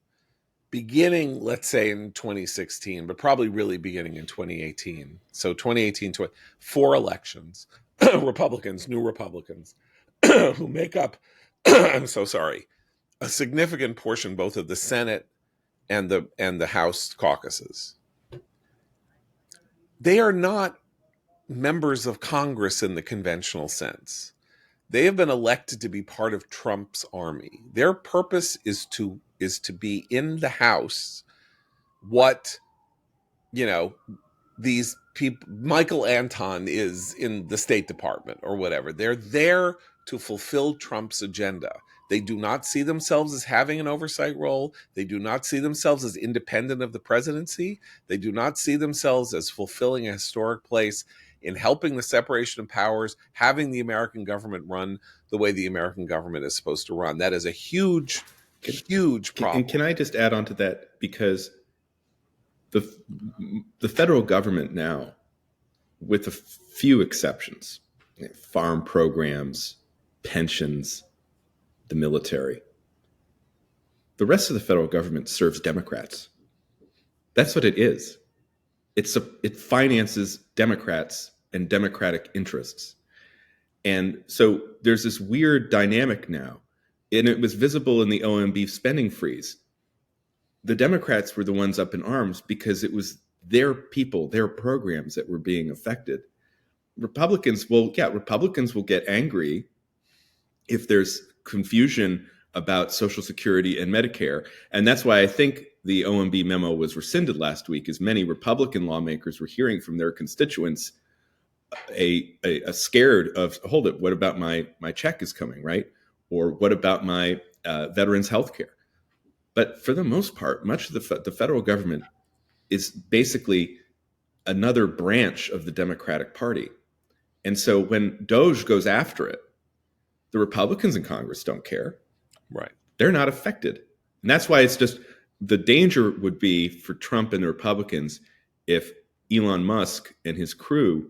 beginning, let's say, in 2016, but probably really beginning in 2018. So 2018, 4 elections, new Republicans, who make up, I'm so sorry, a significant portion both of the Senate and the House caucuses. they are not members of Congress in the conventional sense. They have been elected to be part of Trump's army. Their purpose is to be in the House what, you know, these people, Michael Anton is in the State Department or whatever. They're there to fulfill Trump's agenda. They do not see themselves as having an oversight role. They do not see themselves as independent of the presidency. They do not see themselves as fulfilling a historic place in helping the separation of powers, having the American government run the way the American government is supposed to run. That is a huge, huge problem. And can I just add on to that? Because the federal government now, with a few exceptions, farm programs, pensions, the military, the rest of the federal government serves Democrats. That's what it is. It finances Democrats and Democratic interests. And so there's this weird dynamic now, and it was visible in the OMB spending freeze. The Democrats were the ones up in arms because it was their people, their programs that were being affected. Republicans will get angry if there's confusion about Social Security and Medicare. And that's why I think the OMB memo was rescinded last week, as many Republican lawmakers were hearing from their constituents a scared of, hold it, what about my check is coming, right? Or what about my veterans health care? But for the most part, much of the federal government is basically another branch of the Democratic Party. And so when DOJ goes after it, the Republicans in Congress don't care. Right. They're not affected. And that's why it's just, the danger would be for Trump and the Republicans if Elon Musk and his crew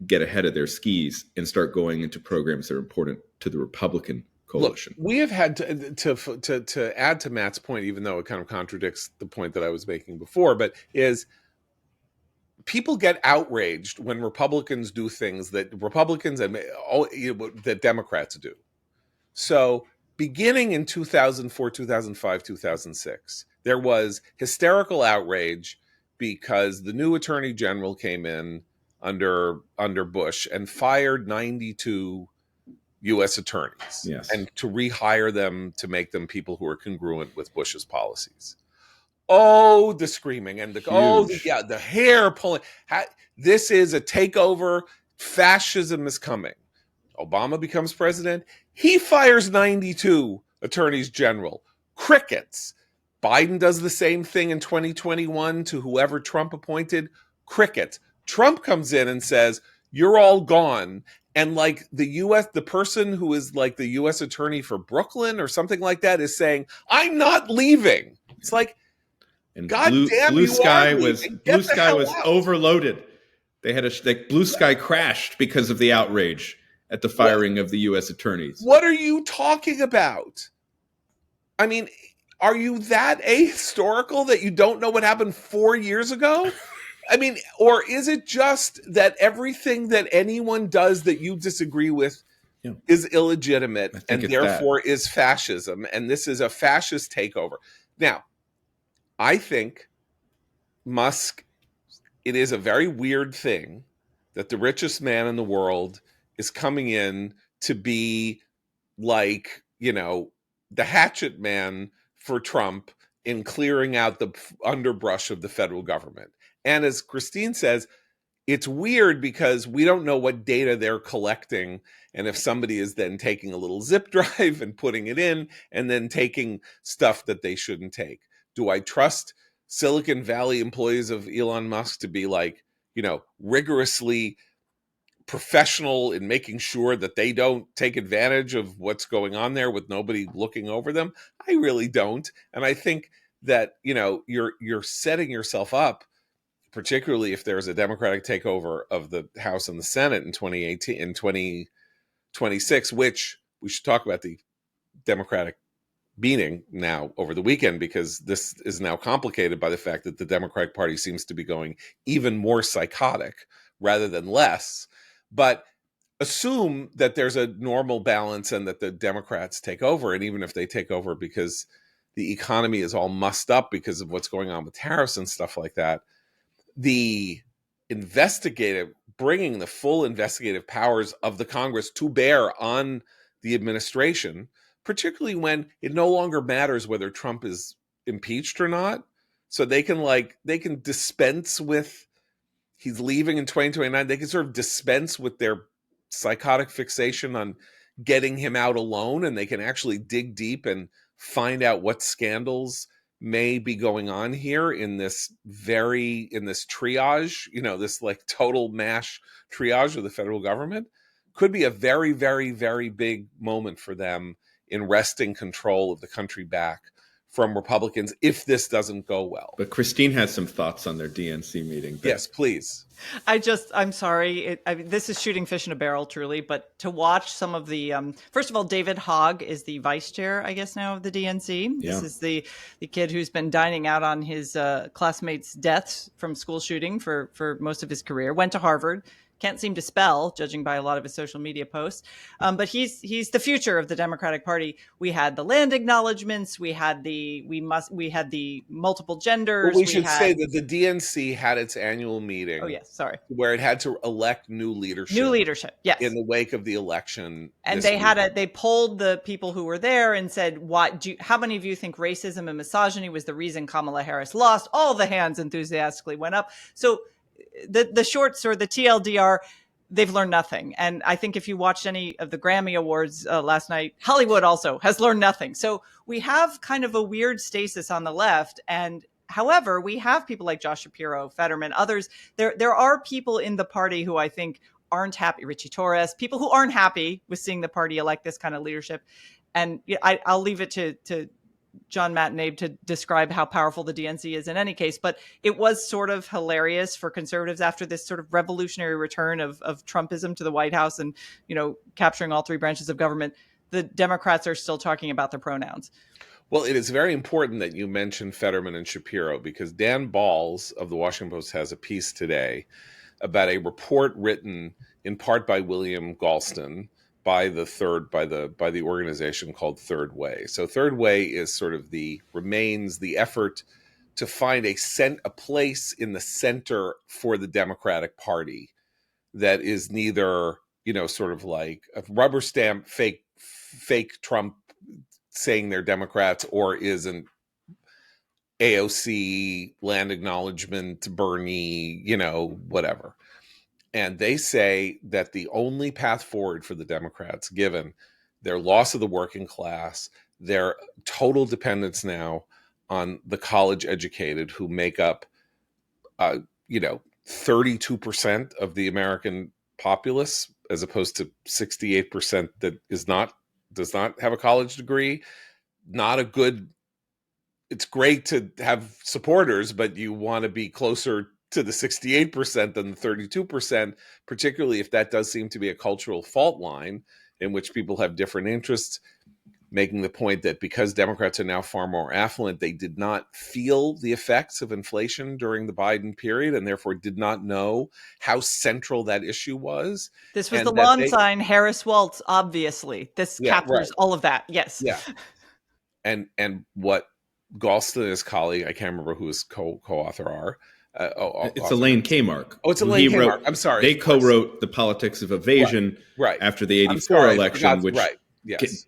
get ahead of their skis and start going into programs that are important to the Republican coalition. Look, we have had to add to Matt's point, even though it kind of contradicts the point that I was making before, but is people get outraged when Republicans do things that Republicans and that Democrats do. So beginning in 2004, 2005, 2006, there was hysterical outrage because the new attorney general came in under Bush and fired 92 U.S. attorneys, yes, and to rehire them to make them people who are congruent with Bush's policies. Oh, the screaming and the hair pulling. This is a takeover. Fascism is coming. Obama becomes president. He fires 92 attorneys general. Crickets. Biden does the same thing in 2021 to whoever Trump appointed. Crickets. Trump comes in and says, you're all gone. And like the person who is like the U.S. attorney for Brooklyn or something like that is saying, I'm not leaving. It's like, and God damn, Blue Sky was out. Overloaded. They had Blue Sky crashed because of the outrage at the firing of the U.S. attorneys. What are you talking about? I mean, are you that ahistorical that you don't know what happened 4 years ago? I mean, or is it just that everything that anyone does that you disagree with is illegitimate and therefore is fascism, and this is a fascist takeover? Now, I think Musk, it is a very weird thing that the richest man in the world is coming in to be like, the hatchet man for Trump in clearing out the underbrush of the federal government. And as Christine says, it's weird because we don't know what data they're collecting. And if somebody is then taking a little zip drive and putting it in and then taking stuff that they shouldn't take. Do I trust Silicon Valley employees of Elon Musk to be like, rigorously professional in making sure that they don't take advantage of what's going on there with nobody looking over them? I really don't. And I think that, you're setting yourself up, particularly if there's a Democratic takeover of the House and the Senate in 2018 and 2026, which we should talk about the Democratic meeting now over the weekend, because this is now complicated by the fact that the Democratic Party seems to be going even more psychotic rather than less. But assume that there's a normal balance and that the Democrats take over. And even if they take over because the economy is all mussed up because of what's going on with tariffs and stuff like that, the bringing the full investigative powers of the Congress to bear on the administration, particularly when it no longer matters whether Trump is impeached or not. So they can dispense with, he's leaving in 2029. They can sort of dispense with their psychotic fixation on getting him out alone, and they can actually dig deep and find out what scandals may be going on here in this triage, this like total mash triage of the federal government. Could be a very, very, very big moment for them in wresting control of the country back from Republicans if this doesn't go well. But Christine has some thoughts on their DNC meeting. Yes, please. I'm sorry. This is shooting fish in a barrel, truly. But to watch some of the, first of all, David Hogg is the vice chair, I guess now, of the DNC. Yeah. This is the kid who's been dining out on his classmates' deaths from school shooting for most of his career. Went to Harvard. Can't seem to spell, judging by a lot of his social media posts. But he's the future of the Democratic Party. We had the land acknowledgments. We had the multiple genders. Well, we should say that the DNC had its annual meeting. Oh yes, sorry. Where it had to elect new leadership. Yes. In the wake of the election. And they polled the people who were there and said, how many of you think racism and misogyny was the reason Kamala Harris lost? All the hands enthusiastically went up. So the shorts or the TLDR, they've learned nothing. And I think if you watched any of the Grammy Awards last night, Hollywood also has learned nothing. So we have kind of a weird stasis on the left. And however, we have people like Josh Shapiro, Fetterman, others. There are people in the party who I think aren't happy, Richie Torres, people who aren't happy with seeing the party elect this kind of leadership. And I'll leave it to John, Matt, and Abe to describe how powerful the DNC is in any case, but it was sort of hilarious for conservatives after this sort of revolutionary return of Trumpism to the White House and, capturing all three branches of government. The Democrats are still talking about their pronouns. Well, it is very important that you mention Fetterman and Shapiro, because Dan Balls of the Washington Post has a piece today about a report written in part by William Galston, by the organization called Third Way. So Third Way is sort of remains the effort to find a place in the center for the Democratic Party that is neither, sort of like a rubber stamp fake Trump saying they're Democrats, or isn't AOC, land acknowledgement, Bernie, whatever. And they say that the only path forward for the Democrats, given their loss of the working class, their total dependence now on the college educated, who make up, 32% of the American populace, as opposed to 68% that does not have a college degree. It's great to have supporters, but you want to be closer to the 68% than the 32%, particularly if that does seem to be a cultural fault line in which people have different interests, making the point that because Democrats are now far more affluent, they did not feel the effects of inflation during the Biden period and therefore did not know how central that issue was. This was the lawn sign, Harris Waltz, obviously. This captures all of that. Yes. Yeah. And what Galston and his colleague, I can't remember who his co-author are, it's Elaine Kamarck. Oh, it's Elaine Kamarck. I'm sorry. They co-wrote The Politics of Evasion after the 84 election, which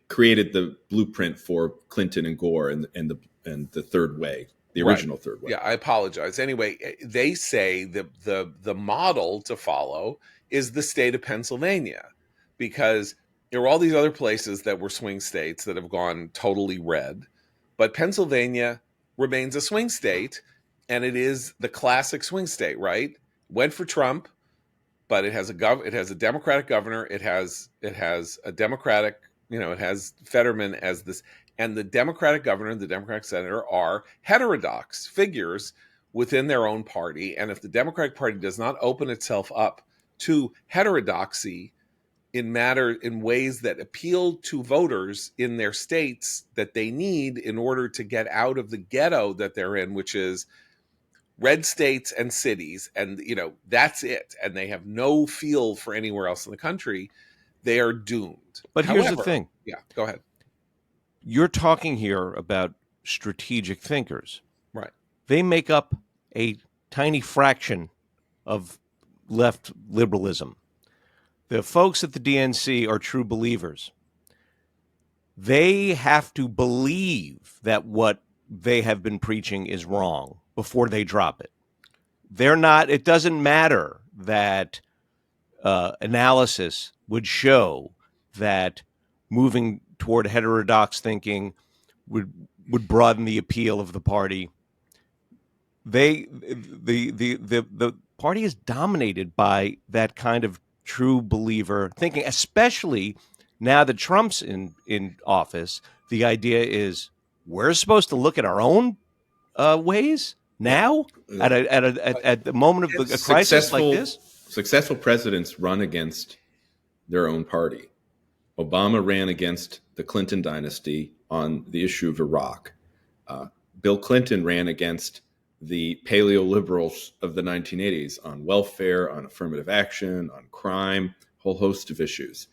created the blueprint for Clinton and Gore and the Third Way, the original Third Way. Yeah, I apologize. Anyway, they say the model to follow is the state of Pennsylvania, because there were all these other places that were swing states that have gone totally red, but Pennsylvania remains a swing state. And it is the classic swing state, right? Went for Trump, but it has a Democratic governor. It has a Democratic, it has Fetterman as this, and the Democratic governor and the Democratic senator are heterodox figures within their own party. And if the Democratic Party does not open itself up to heterodoxy in ways that appeal to voters in their states that they need in order to get out of the ghetto that they're in, which is red states and cities, and that's it, and they have no feel for anywhere else in the country, they are doomed. But here's the thing. Yeah, go ahead. You're talking here about strategic thinkers. Right. They make up a tiny fraction of left liberalism. The folks at the DNC are true believers. They have to believe that what they have been preaching is wrong before they drop it. They're not, it doesn't matter that analysis would show that moving toward heterodox thinking would broaden the appeal of the party. The party is dominated by that kind of true believer thinking, especially now that Trump's in office. The idea is we're supposed to look at our own ways now at the moment of a crisis like this. Successful presidents run against their own party. Obama ran against the Clinton dynasty on the issue of Iraq. Bill Clinton ran against the paleo-liberals of the 1980s on welfare, on affirmative action, on crime, a whole host of issues.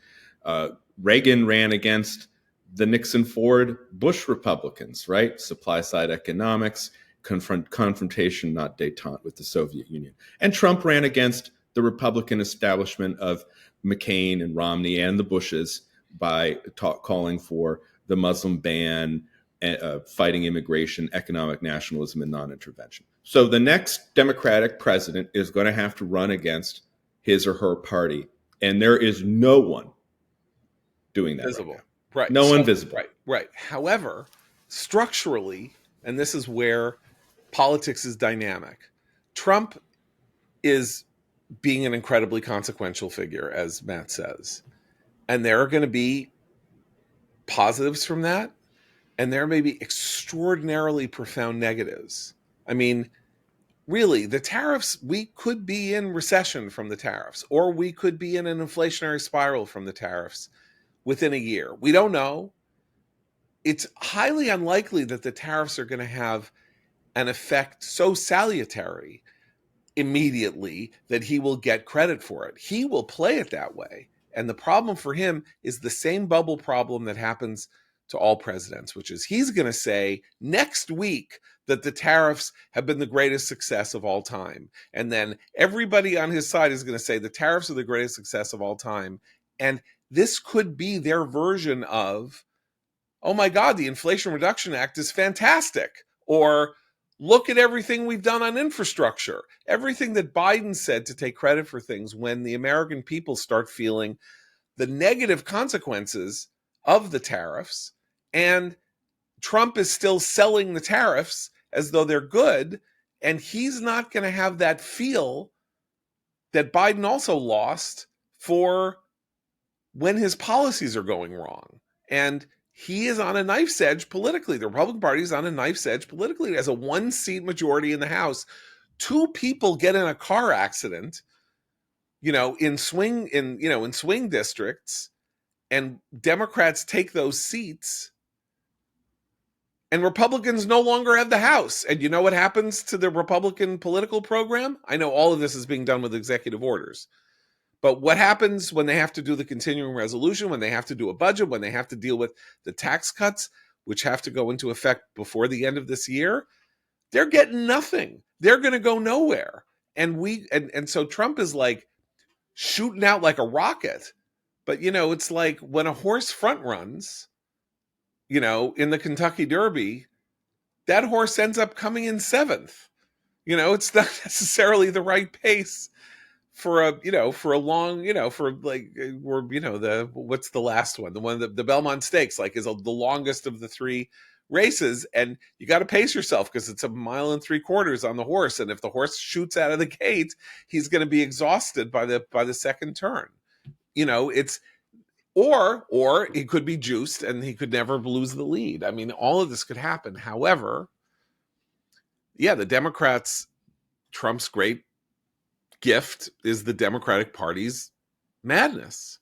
Reagan ran against the Nixon-Ford-Bush Republicans, right? Supply-side economics, confrontation, not détente with the Soviet Union. And Trump ran against the Republican establishment of McCain and Romney and the Bushes by calling for the Muslim ban, fighting immigration, economic nationalism, and non-intervention. So the next Democratic president is going to have to run against his or her party, and there is no one doing that. Visible. Right. No one visible. Right. However, structurally, and this is where politics is dynamic, Trump is being an incredibly consequential figure, as Matt says. And there are going to be positives from that, and there may be extraordinarily profound negatives. I mean, really, the tariffs, we could be in recession from the tariffs, or we could be in an inflationary spiral from the tariffs within a year. We don't know. It's highly unlikely that the tariffs are going to have an effect so salutary immediately that he will get credit for it. He will play it that way. And the problem for him is the same bubble problem that happens to all presidents, which is he's going to say next week that the tariffs have been the greatest success of all time. And then everybody on his side is going to say the tariffs are the greatest success of all time. And this could be their version of, oh my God, the Inflation Reduction Act is fantastic. Or look at everything we've done on infrastructure. Everything that Biden said to take credit for things when the American people start feeling the negative consequences of the tariffs. And Trump is still selling the tariffs as though they're good. And he's not going to have that feel that Biden also lost for when his policies are going wrong. And he is on a knife's edge politically. The Republican Party is on a knife's edge politically. It has a 1-seat majority in the House. 2 people get in a car accident, in swing districts, and Democrats take those seats, and Republicans no longer have the House. And you know what happens to the Republican political program? I know all of this is being done with executive orders. But what happens when they have to do the continuing resolution, when they have to do a budget, when they have to deal with the tax cuts, which have to go into effect before the end of this year? They're getting nothing. They're going to go nowhere. And so Trump is like shooting out like a rocket. But, it's like when a horse front runs, in the Kentucky Derby, that horse ends up coming in 7th. It's not necessarily the right pace for a long, what's the last one? The one that the Belmont Stakes, is the longest of the 3 races. And you got to pace yourself because it's 1.75 miles on the horse. And if the horse shoots out of the gate, he's going to be exhausted by the second turn. It's, or he could be juiced and he could never lose the lead. I mean, all of this could happen. However, the Democrats, Trump's great gift is the Democratic Party's madness,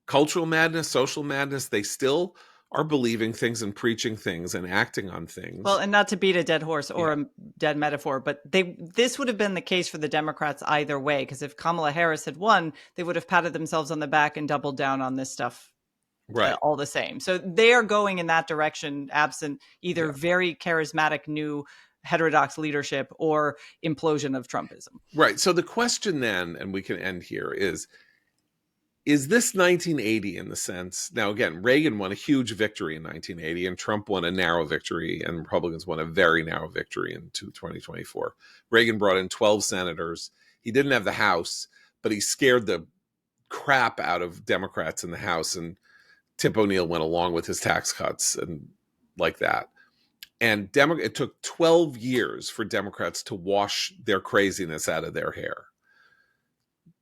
cultural madness, social madness. They still are believing things and preaching things and acting on things. Well, and not to beat a dead horse or a dead metaphor, but this would have been the case for the Democrats either way, because if Kamala Harris had won, they would have patted themselves on the back and doubled down on this stuff all the same. So they are going in that direction, absent either very charismatic new heterodox leadership or implosion of Trumpism. Right. So the question then, and we can end here, is this 1980 in the sense? Now, again, Reagan won a huge victory in 1980, and Trump won a narrow victory, and Republicans won a very narrow victory in 2024. Reagan brought in 12 senators. He didn't have the House, but he scared the crap out of Democrats in the House, and Tip O'Neill went along with his tax cuts and like that. And it took 12 years for Democrats to wash their craziness out of their hair.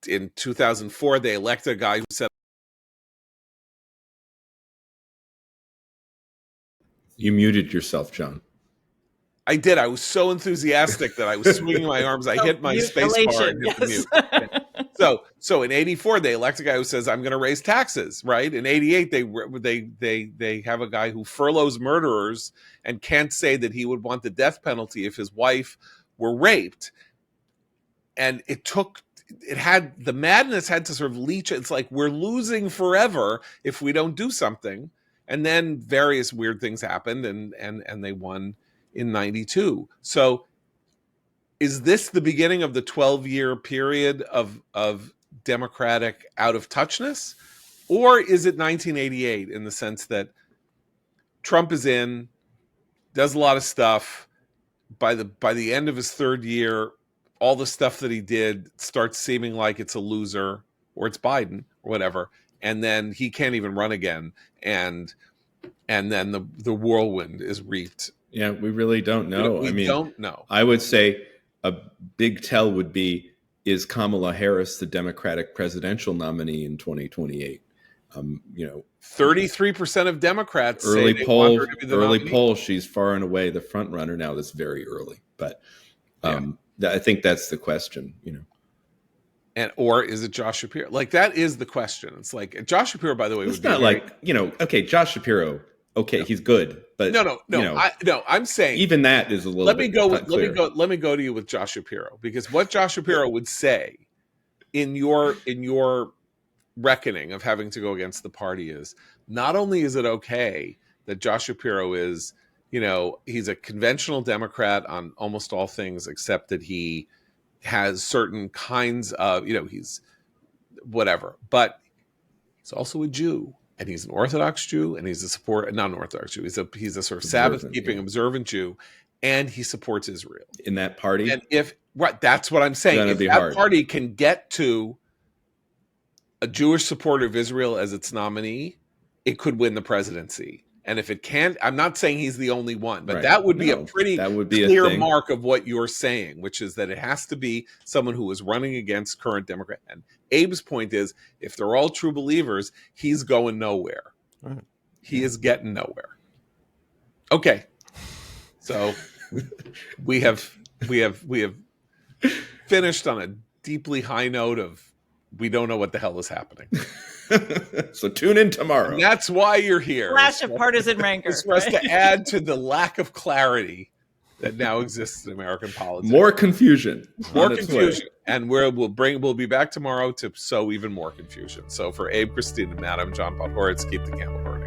In 2004, they elected a guy who said, You muted yourself, John. I did. I was so enthusiastic that I was swinging my arms. I hit my space bar and hit the mute. So in 84, they elect a guy who says, I'm going to raise taxes, right? In 88, they have a guy who furloughs murderers and can't say that he would want the death penalty if his wife were raped. And the madness had to sort of leech. It's like, we're losing forever if we don't do something. And then various weird things happened, and they won in 92. So is this the beginning of the 12-year period of Democratic out of touchness? Or is it 1988 in the sense that Trump is in, does a lot of stuff. By the end of his third year, all the stuff that he did starts seeming like it's a loser, or it's Biden or whatever. And then he can't even run again. And then the whirlwind is reaped. Yeah, we really don't know. We don't know. I would say a big tell would be, is Kamala Harris the Democratic presidential nominee in 2028? 33% of Democrats early say they poll, want her to be the nominee. Poll, she's far and away the front runner now. That's very early, but I think that's the question. Or is it Josh Shapiro? Like, that is the question. It's like Josh Shapiro, by the way, it's not okay, Josh Shapiro. Okay, he's good, but I'm saying even that is a little. Let me go to you with Josh Shapiro, because what Josh Shapiro would say in your reckoning of having to go against the party is, not only is it okay that Josh Shapiro is, he's a conventional Democrat on almost all things, except that he has certain kinds of, he's whatever, but he's also a Jew. And he's an Orthodox Jew, and he's not an Orthodox Jew. He's a sort of Sabbath-keeping, observant Jew, and he supports Israel in that party. And that's what I'm saying. If that party can get to a Jewish supporter of Israel as its nominee, it could win the presidency. And if it can't, I'm not saying he's the only one, but that would be a pretty clear mark of what you're saying, which is that it has to be someone who is running against current Democrat. And Abe's point is, if they're all true believers, he's going nowhere. Right. He is getting nowhere. Okay. So we have finished on a deeply high note of, we don't know what the hell is happening. So tune in tomorrow. And that's why you're here. Flash of partisan rancor. It's for us to add to the lack of clarity that now exists in American politics. More confusion. And we'll be back tomorrow to sow even more confusion. So for Abe, Christine, and Matt, I'm John Podhoretz. Keep the camel burning.